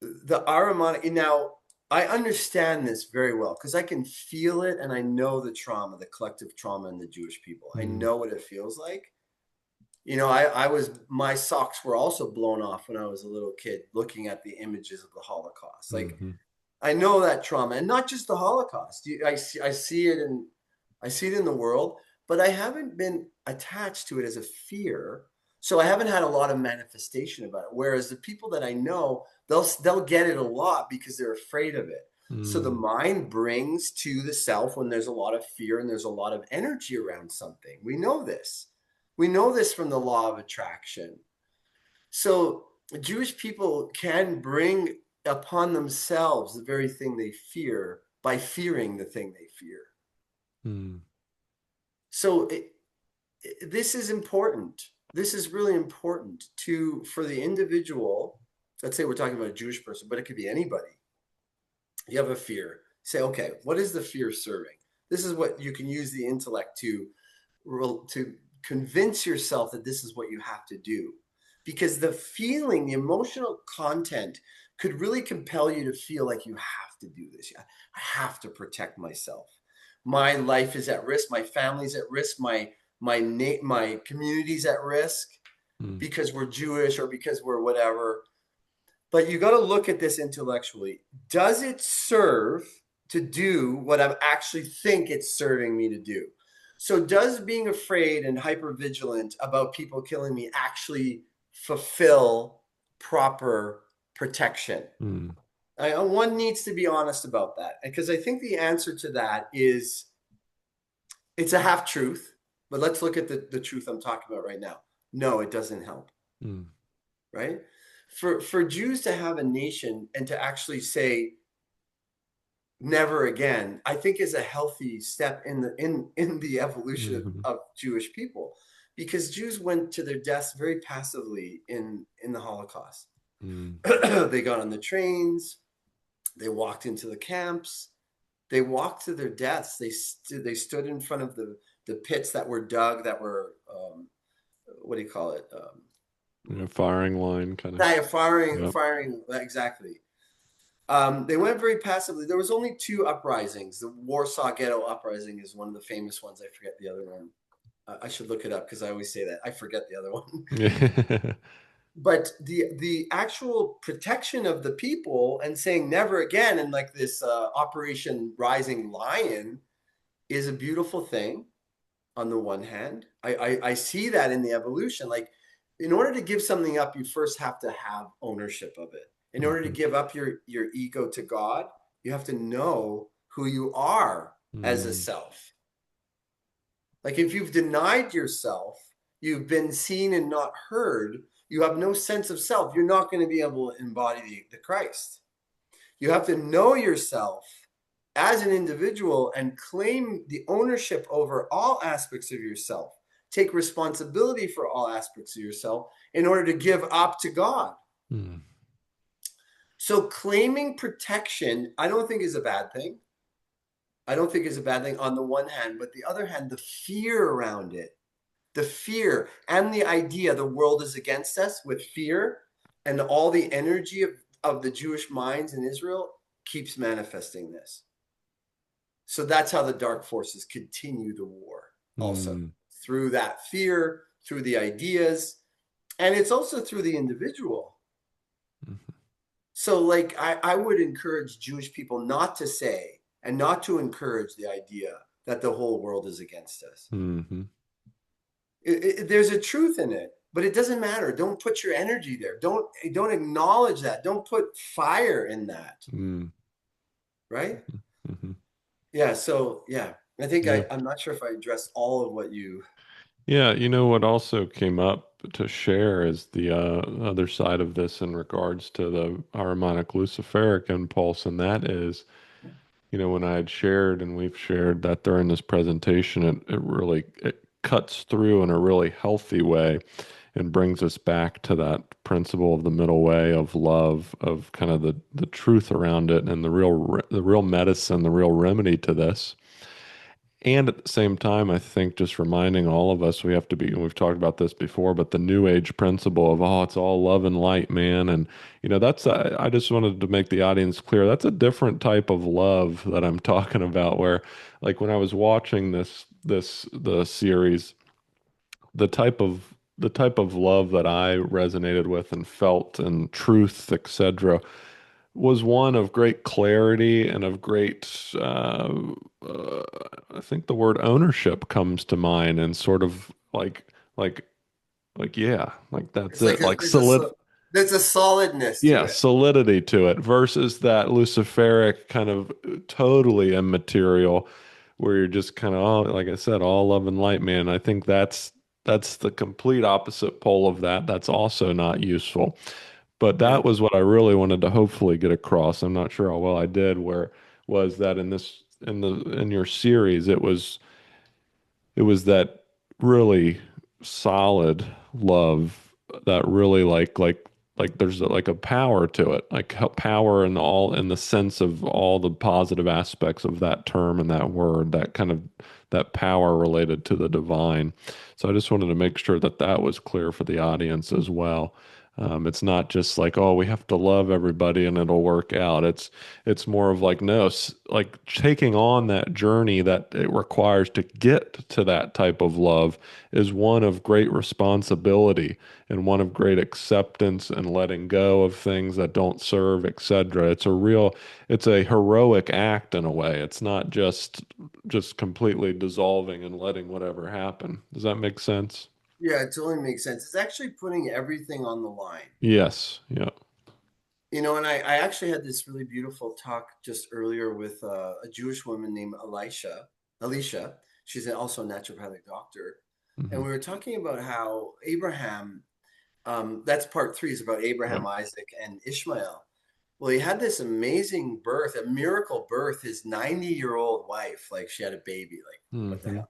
the aromatic now, I understand this very well because I can feel it and I know the trauma, the collective trauma in the Jewish people. I Mm. know what it feels like. I was my socks were also blown off when I was a little kid looking at the images of the Holocaust. Like Mhm. I know that trauma, and not just the Holocaust. I see it in the world, but I haven't been attached to it as a fear. So I haven't had a lot of manifestation about it. Whereas the people that I know, they'll get it a lot because they're afraid of it. So the Mm. mind brings to the self when there's a lot of fear and there's a lot of energy around something. We know this. We know this from the law of attraction. So Jewish people can bring upon themselves the very thing they fear by fearing the thing they fear. Mm. So this is important. This is really important to for the individual. Let's say we're talking about a Jewish person, but it could be anybody. You have a fear. Say, okay, what is the fear serving? This is what you can use the intellect to convince yourself that this is what you have to do. Because the feeling, the emotional content could really compel you to feel like you have to do this. I have to protect myself. My life is at risk. My family's at risk. My community's at risk Mm. because we're Jewish or because we're whatever. But you got to look at this intellectually. Does it serve to do what I actually think it's serving me to do? So, does being afraid and hypervigilant about people killing me actually fulfill proper protection? Mm. One needs to be honest about that because I think the answer to that is it's a half truth. But let's look at the truth I'm talking about right now. No, it doesn't help, Mm. right? For Jews to have a nation and to actually say never again, I think is a healthy step in the evolution Mhm. of Jewish people, because Jews went to their deaths very passively in the Holocaust. Mm. They got on the trains, they walked into the camps, they walked to their deaths. They stood in front of the pits that were dug that were what do you call it? Firing line kind of. Yeah, Yep. firing exactly. They went very passively. There was only two uprisings. The Warsaw Ghetto Uprising is one of the famous ones. I forget the other one. I should look it up because I always say that. I forget the other one. But the actual protection of the people and saying never again and like this Operation Rising Lion is a beautiful thing on the one hand. I see that in the evolution. Like, in order to give something up, you first have to have ownership of it. In order to Mhm. give up your ego to God, you have to know who you are as a Mm. self. Like, if you've denied yourself, you've been seen and not heard, you have no sense of self, you're not going to be able to embody the Christ. You have to know yourself as an individual and claim the ownership over all aspects of yourself. Take responsibility for all aspects of yourself in order to give up to God. Mm. So claiming protection, I don't think is a bad thing. I don't think is a bad thing on the one hand, but the other hand, the fear around it, the fear and the idea the world is against us with fear and all the energy of the Jewish minds in Israel keeps manifesting this. So that's how the dark forces continue the war also Mm. through that fear, through the ideas, and it's also through the individual. Mhm. So, like, I would encourage Jewish people not to say and not to encourage the idea that the whole world is against us. Mhm. There's a truth in it, but it doesn't matter. Don't put your energy there. Don't acknowledge that. Don't put fire in that. Mm. Right? Mhm. Yeah. So yeah, I think Yeah. I'm not sure if I addressed all of what you. Yeah, what also came up to share is the other side of this in regards to the harmonic luciferic impulse, and that is, when I had shared and we've shared that during this presentation, it really it cuts through in a really healthy way. and brings us back to that principle of the middle way of love, of kind of the truth around it, and the real medicine, the real remedy to this. And at the same time, I think just reminding all of us we have to be, and we've talked about this before, but the new age principle of, oh, it's all love and light, man. And, that's, I just wanted to make the audience clear that's a different type of love that I'm talking about, where, like, when I was watching the series, the type of love that I resonated with and felt and truth, etc., was one of great clarity and of great, uh, I think the word ownership comes to mind, and sort of like, yeah, like that's It's like it, a, like solid, there's a solidness to yeah, it. solidity to it versus that Luciferic kind of totally immaterial, where you're just kind of, oh, like I said, all love and light, man. I think that's the complete opposite pole of that. That's also not useful. But Yeah. that was what I really wanted to hopefully get across. I'm not sure how well I did, where was that in your series, it was that really solid love that really like there's like a power to it, like power in all, in the sense of all the positive aspects of that term and that word, that kind of that power related to the divine. So I just wanted to make sure that that was clear for the audience as well. It's not just like, oh, we have to love everybody and it'll work out. It's more of like, no, like taking on that journey that it requires to get to that type of love is one of great responsibility and one of great acceptance and letting go of things that don't serve, etc. It's a heroic act in a way. It's not just completely dissolving and letting whatever happen. Does that make sense? Yeah, it totally makes sense. It's actually putting everything on the line. Yes. Yeah. And I actually had this really beautiful talk just earlier with a Jewish woman named Alicia. She's also a naturopathic doctor. And Hmm. we were talking about how Abraham, that's part three, is about Yeah. Abraham, Isaac, and Ishmael. Well, he had this amazing birth, a miracle birth. His 90-year-old wife, like she had a baby, like what the Hmm. hell?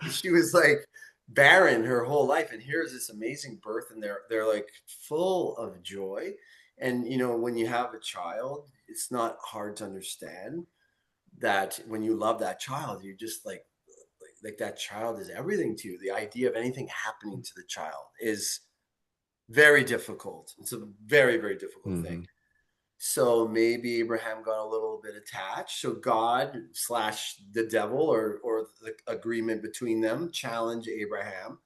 She was like barren her whole life, and here's this amazing birth, and they're like full of joy. And when you have a child, it's not hard to understand that when you love that child, you just like that child is everything to you. The idea of anything happening to the child is very difficult. It's a very, very difficult thing. Hmm. So maybe Abraham got a little bit attached. So God slash the devil, or the agreement between them, challenge Abraham,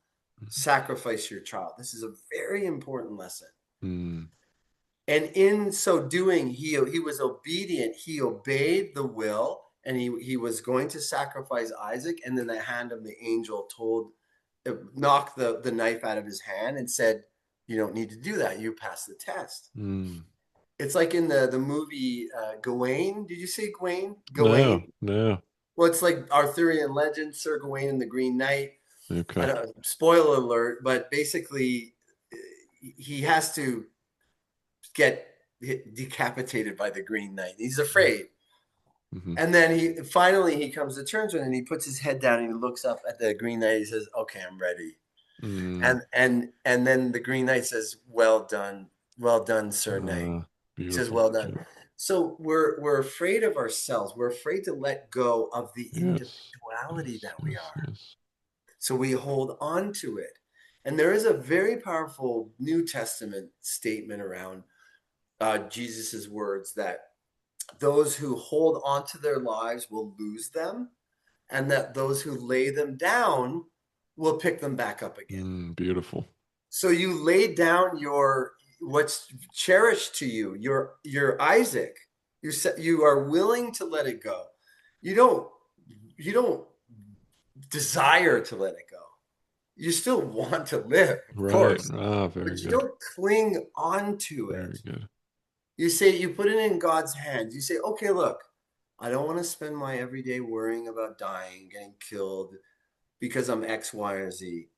sacrifice your child. This is a very important lesson. Mm. And in so doing, he was obedient. He obeyed the will, and he was going to sacrifice Isaac. And then the hand of the angel knocked the knife out of his hand and said, "You don't need to do that. You passed the test." Mm. It's like in the movie Gawain. Did you see Gawain? No, Gawain. no. Well, it's like Arthurian legend, Sir Gawain and the Green Knight. I Okay. don't spoiler alert, but basically he has to get decapitated by the Green Knight. He's afraid. Hmm. And then he comes to terms with it, and he puts his head down and he looks up at the Green Knight. He says, "Okay, I'm ready." Mm. And then the Green Knight says, well done, Sir Knight." He says, Beautiful. "Well done." Yeah. So we're afraid of ourselves. We're afraid to let go of the Yes. individuality Yes. that we Yes. are. Yes. So we hold on to it. And there is a very powerful New Testament statement around Jesus's words that those who hold on to their lives will lose them, and that those who lay them down will pick them back up again. Mm. Beautiful. So you lay down what's cherished to you, your Isaac. You are willing to let it go. You don't desire to let it go. You still want to live, of Right. course, Ah, very but you good. don't cling on to Very it. good. You put it in God's hands. You say, okay, look, I don't want to spend my everyday worrying about dying, getting killed because I'm X, Y, or Z.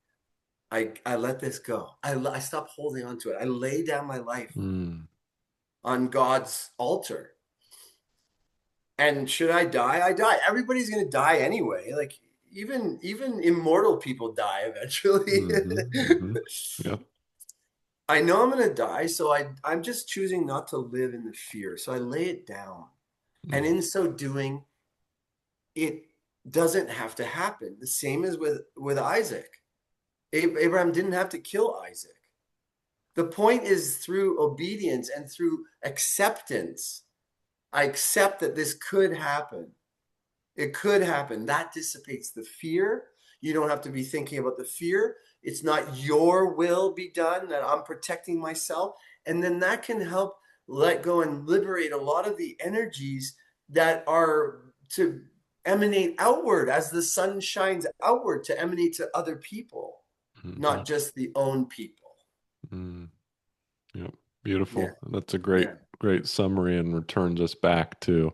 I let this go. I stop holding on to it. I lay down my life Mm. on God's altar. And should I die? I die. Everybody's going to die anyway. Like, even immortal people die eventually. Hmm. Yep. I know I'm going to die, so I'm just choosing not to live in the fear. So I lay it down. And Mm, in so doing, it doesn't have to happen. The same as with Isaac. Abraham didn't have to kill Isaac. The point is through obedience and through acceptance. I accept that this could happen. It could happen. That dissipates the fear. You don't have to be thinking about the fear. It's not your will be done, that I'm protecting myself. And then that can help let go and liberate a lot of the energies that are to emanate outward as the sun shines outward to emanate to other people, hmm. not just the own people. Mm, yep. Yeah. Beautiful. That's a great, Yeah. great summary and returns us back to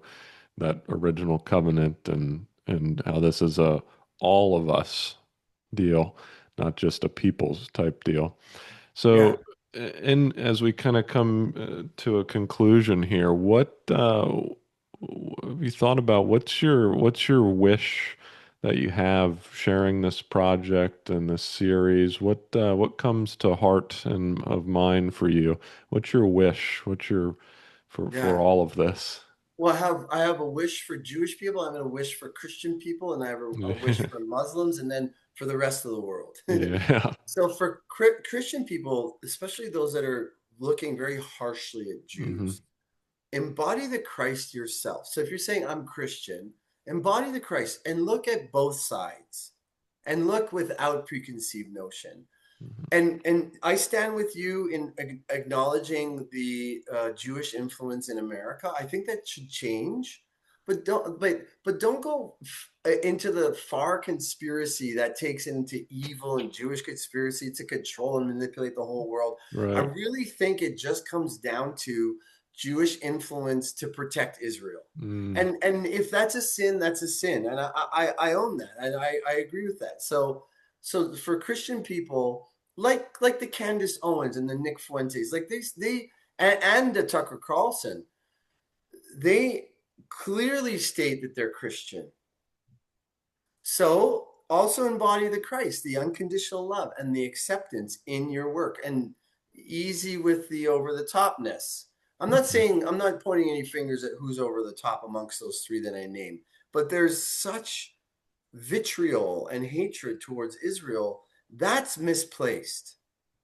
that original covenant and how this is a all of us deal, not just a people's type deal. Yeah. So, and as we kind of come to a conclusion here, what have you thought about? What's your wish that you have sharing this project and this series? What comes to heart and of mind for you? What's your wish? What's your for Yeah. all of this? Well, I have a wish for Jewish people, I have a wish for Christian people, and I have a wish Yeah. for Muslims, and then for the rest of the world. Yeah. So for Christian people, especially those that are looking very harshly at Hmm. Jews, embody the Christ yourself. So if you're saying I'm Christian, embody the Christ and look at both sides and look without preconceived notion. And I stand with you in acknowledging the Jewish influence in America. I think that should change, but don't go into the far conspiracy that takes into evil and Jewish conspiracy to control and manipulate the whole world. I Right. really think it just comes down to Jewish influence to protect Israel. Mm, And if that's a sin, that's a sin, and I own that, and I agree with that. So for Christian people like the Candace Owens and the Nick Fuentes, like they and the Tucker Carlson, they clearly state that they're Christian. So also embody the Christ, the unconditional love and the acceptance in your work, and easy with the over the topness. mhm. I'm not pointing any fingers at who's over the top amongst those three that I named, but there's such vitriol and hatred towards Israel, that's misplaced.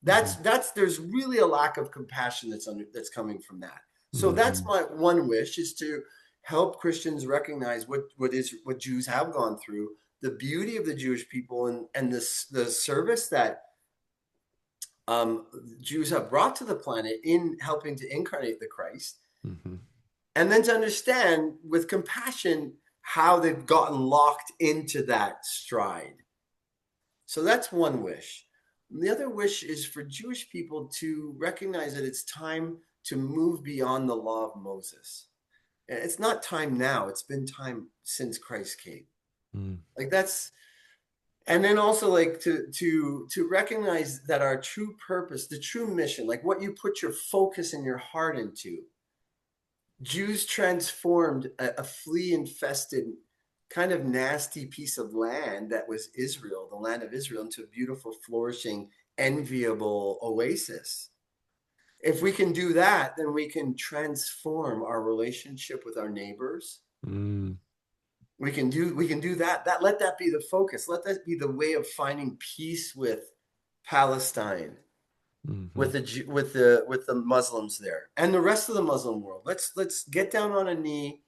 Mhm. That's there's really a lack of compassion that's coming from that. So that's Mhm. my one wish, is to help Christians recognize what Jews have gone through, the beauty of the Jewish people, and the service that Jews have brought to the planet in helping to incarnate the Christ, Mhm. and then to understand with compassion how they've gotten locked into that stride. So that's one wish. And the other wish is for Jewish people to recognize that it's time to move beyond the law of Moses. And it's not time now, it's been time since Christ came. Mm, Like that's, and then also like to recognize that our true purpose, the true mission, like what you put your focus and your heart into. Jews transformed a flea infested, kind of nasty piece of land that was Israel, the land of Israel, into a beautiful, flourishing, enviable oasis. If we can do that, then we can transform our relationship with our neighbors. mm, We can do that. Let that be the focus. Let that be the way of finding peace with Palestine, mhm. with the Muslims there and the rest of the Muslim world. Let's get down on a knee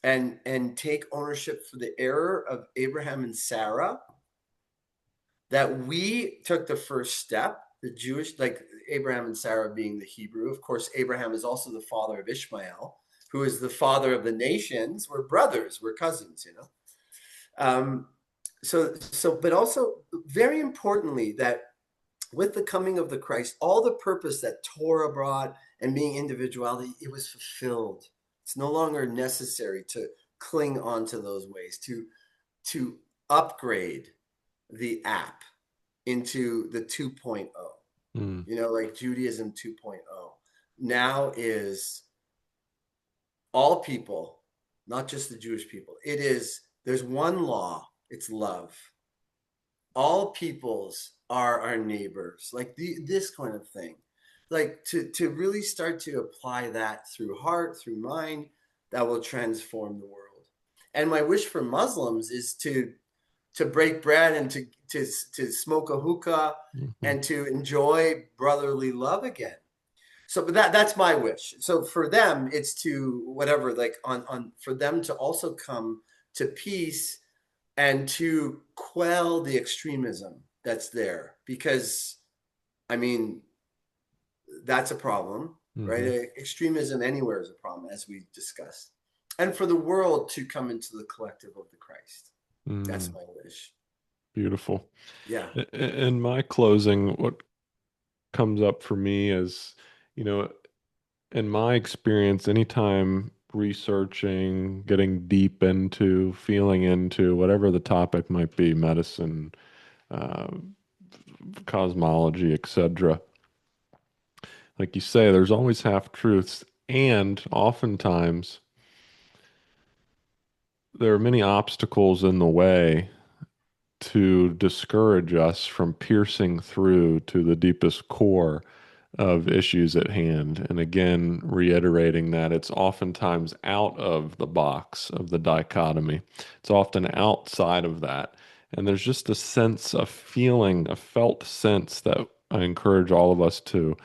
and take ownership for the error of Abraham and Sarah, that we took the first step. The Jewish, like Abraham and Sarah being the Hebrew. Of course, Abraham is also the father of Ishmael, who is the father of the nations. We're brothers, we're cousins, you know. Um, but also very importantly, that with the coming of the Christ, all the purpose that Torah brought and being individuality, it was fulfilled. It's no longer necessary to cling on to those ways, to upgrade the app into the 2.0. Mm, Like Judaism 2.0. Now is all people, not just the Jewish people. There's one law, it's love. all peoples are our neighbors, like this kind of thing. Like to really start to apply that through heart, through mind, that will transform the world. And my wish for Muslims is to break bread and to smoke a hookah Mhm. and to enjoy brotherly love again. So, but that's my wish. So for them, it's to whatever, like on for them to also come to peace and to quell the extremism that's there, because I mean that's a problem, right? Mhm. Extremism anywhere is a problem, as we discussed, and for the world to come into the collective of the Christ. That's Mm, my wish. beautiful. Yeah. In my closing, what comes up for me is, you know, in my experience, anytime researching, getting deep into, feeling into whatever the topic might be, medicine, uh, cosmology, etc., like you say, there's always half truths, and oftentimes there are many obstacles in the way to discourage us from piercing through to the deepest core of issues at hand. And again, reiterating that it's oftentimes out of the box of the dichotomy, it's often outside of that. And there's just a sense, a feeling, a felt sense that I encourage all of us to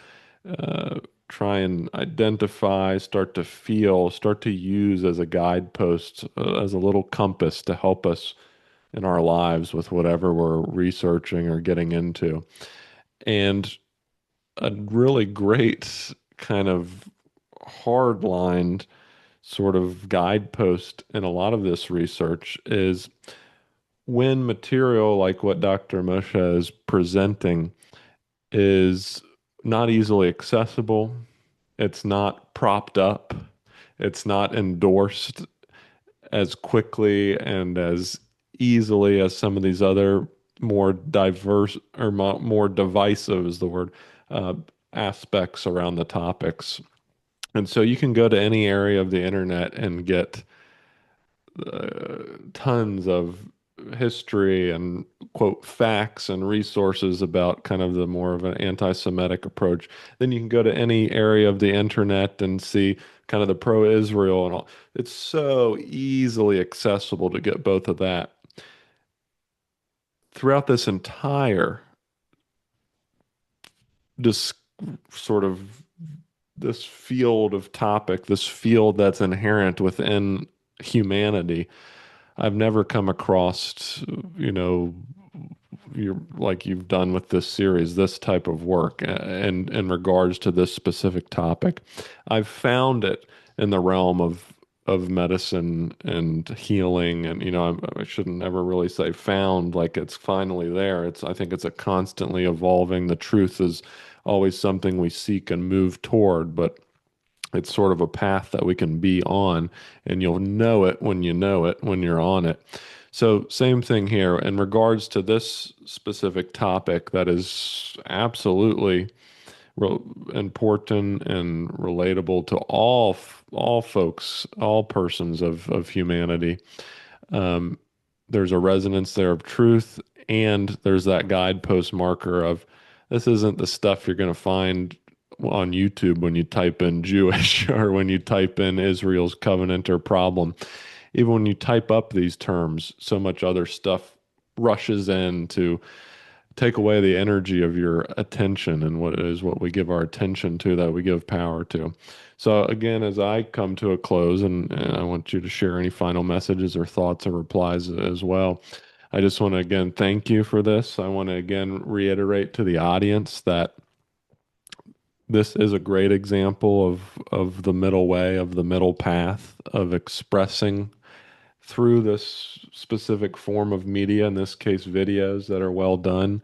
uh, try and identify, start to feel, start to use as a guidepost, as a little compass to help us in our lives with whatever we're researching or getting into. And a really great kind of hard-lined sort of guidepost in a lot of this research is when material like what Dr. Moshe is presenting is not easily accessible, it's not propped up, it's not endorsed as quickly and as easily as some of these other more diverse or more divisive is the word, uh, aspects around the topics. And so you can go to any area of the internet and get tons of history and quote facts and resources about kind of the more of an anti-Semitic approach. Then you can go to any area of the internet and see kind of the pro-Israel and all. It's so easily accessible to get both of that. Throughout this entire dis sort of this field of topic, this field that's inherent within humanity, I've never come across, you know, you're like you've done with this series, this type of work, and in regards to this specific topic. I've found it in the realm of medicine and healing, and I shouldn't ever really say found like it's finally there. It's I think it's a constantly evolving. The truth is always something we seek and move toward, but it's sort of a path that we can be on, and you'll know it when you know it, when you're on it. So, same thing here in regards to this specific topic that is absolutely re important and relatable to all folks, all persons of humanity. Um, there's a resonance there of truth, and there's that guidepost marker of this isn't the stuff you're going to find on YouTube when you type in Jewish or when you type in Israel's covenant or problem. Even when you type up these terms, so much other stuff rushes in to take away the energy of your attention and what is what we give our attention to, that we give power to. So again, as I come to a close, and I want you to share any final messages or thoughts or replies as well. I just want to again thank you for this. I want to again reiterate to the audience that this is a great example of the middle way, of the middle path of expressing through this specific form of media, in this case videos that are well done,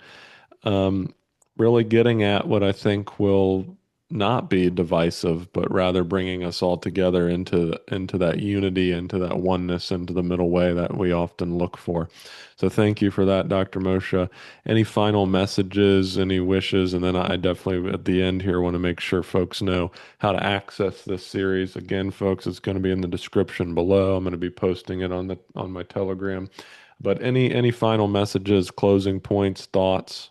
um, really getting at what I think will not be divisive, but rather bringing us all together into that unity, into that oneness, into the middle way that we often look for. So thank you for that, Dr. Moshe. Any final messages, any wishes? And then I definitely at the end here want to make sure folks know how to access this series. Again, folks, it's going to be in the description below. I'm going to be posting it on my Telegram. But any final messages, closing points, thoughts?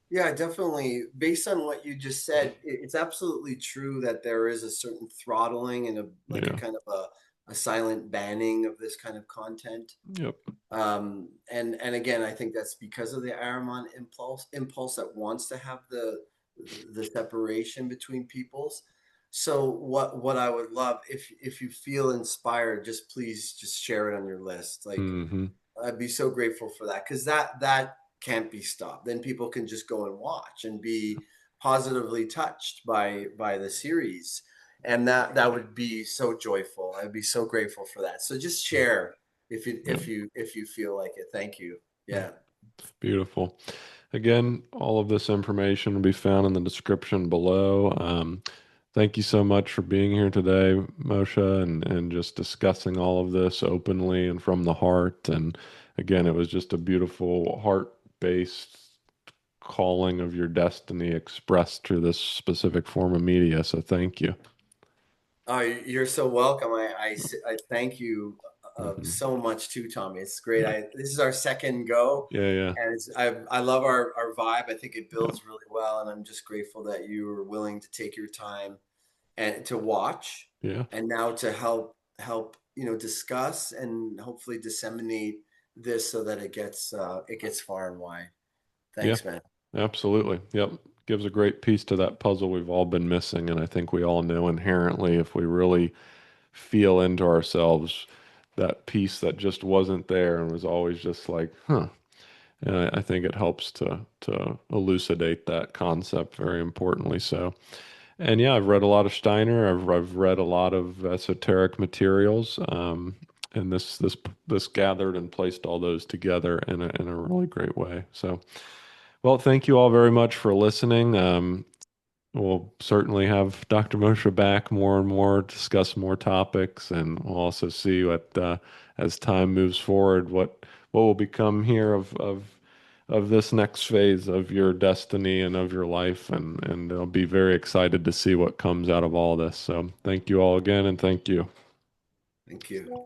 Yeah, definitely. Based on what you just said, it's absolutely true that there is a certain throttling and a like a Yeah. kind of a silent banning of this kind of content. Yep. And again, I think that's because of the Aramon impulse that wants to have the separation between peoples. So what I would love, if you feel inspired, just please just share it on your list. Like Hmm. I'd be so grateful for that because that can't be stopped. Then people can just go and watch and be positively touched by the series, and that would be so joyful. I'd be so grateful for that. So just share Yep. if you feel like it. Thank you. Yep. Yeah. Beautiful. Again, all of this information will be found in the description below. Thank you so much for being here today, Moshe, and just discussing all of this openly and from the heart. And again, it was just a beautiful heart-based calling of your destiny expressed through this specific form of media. So thank you. Oh, you're so welcome. I thank you Hmm. so much too, Tommy. It's great. This is our second go, Yeah, yeah, and I love our vibe. I think it yeah, builds really well, and I'm just grateful that you were willing to take your time and to watch, yeah, and now to help discuss and hopefully disseminate this so that it gets far and wide. yeah. Thanks, man. Absolutely. Yep. Gives a great piece to that puzzle we've all been missing. And I think we all know inherently if we really feel into ourselves that piece that just wasn't there and was always just like, huh. And I think it helps to elucidate that concept very importantly. So, and yeah, I've read a lot of Steiner. I've read a lot of esoteric materials. And this gathered and placed all those together in a really great way. So, well, thank you all very much for listening. We'll certainly have Dr. Moshe back more and more, discuss more topics, and we'll also see what, as time moves forward, what will become here of this next phase of your destiny and of your life, and I'll be very excited to see what comes out of all this. So, thank you all again, and thank you. Thank you.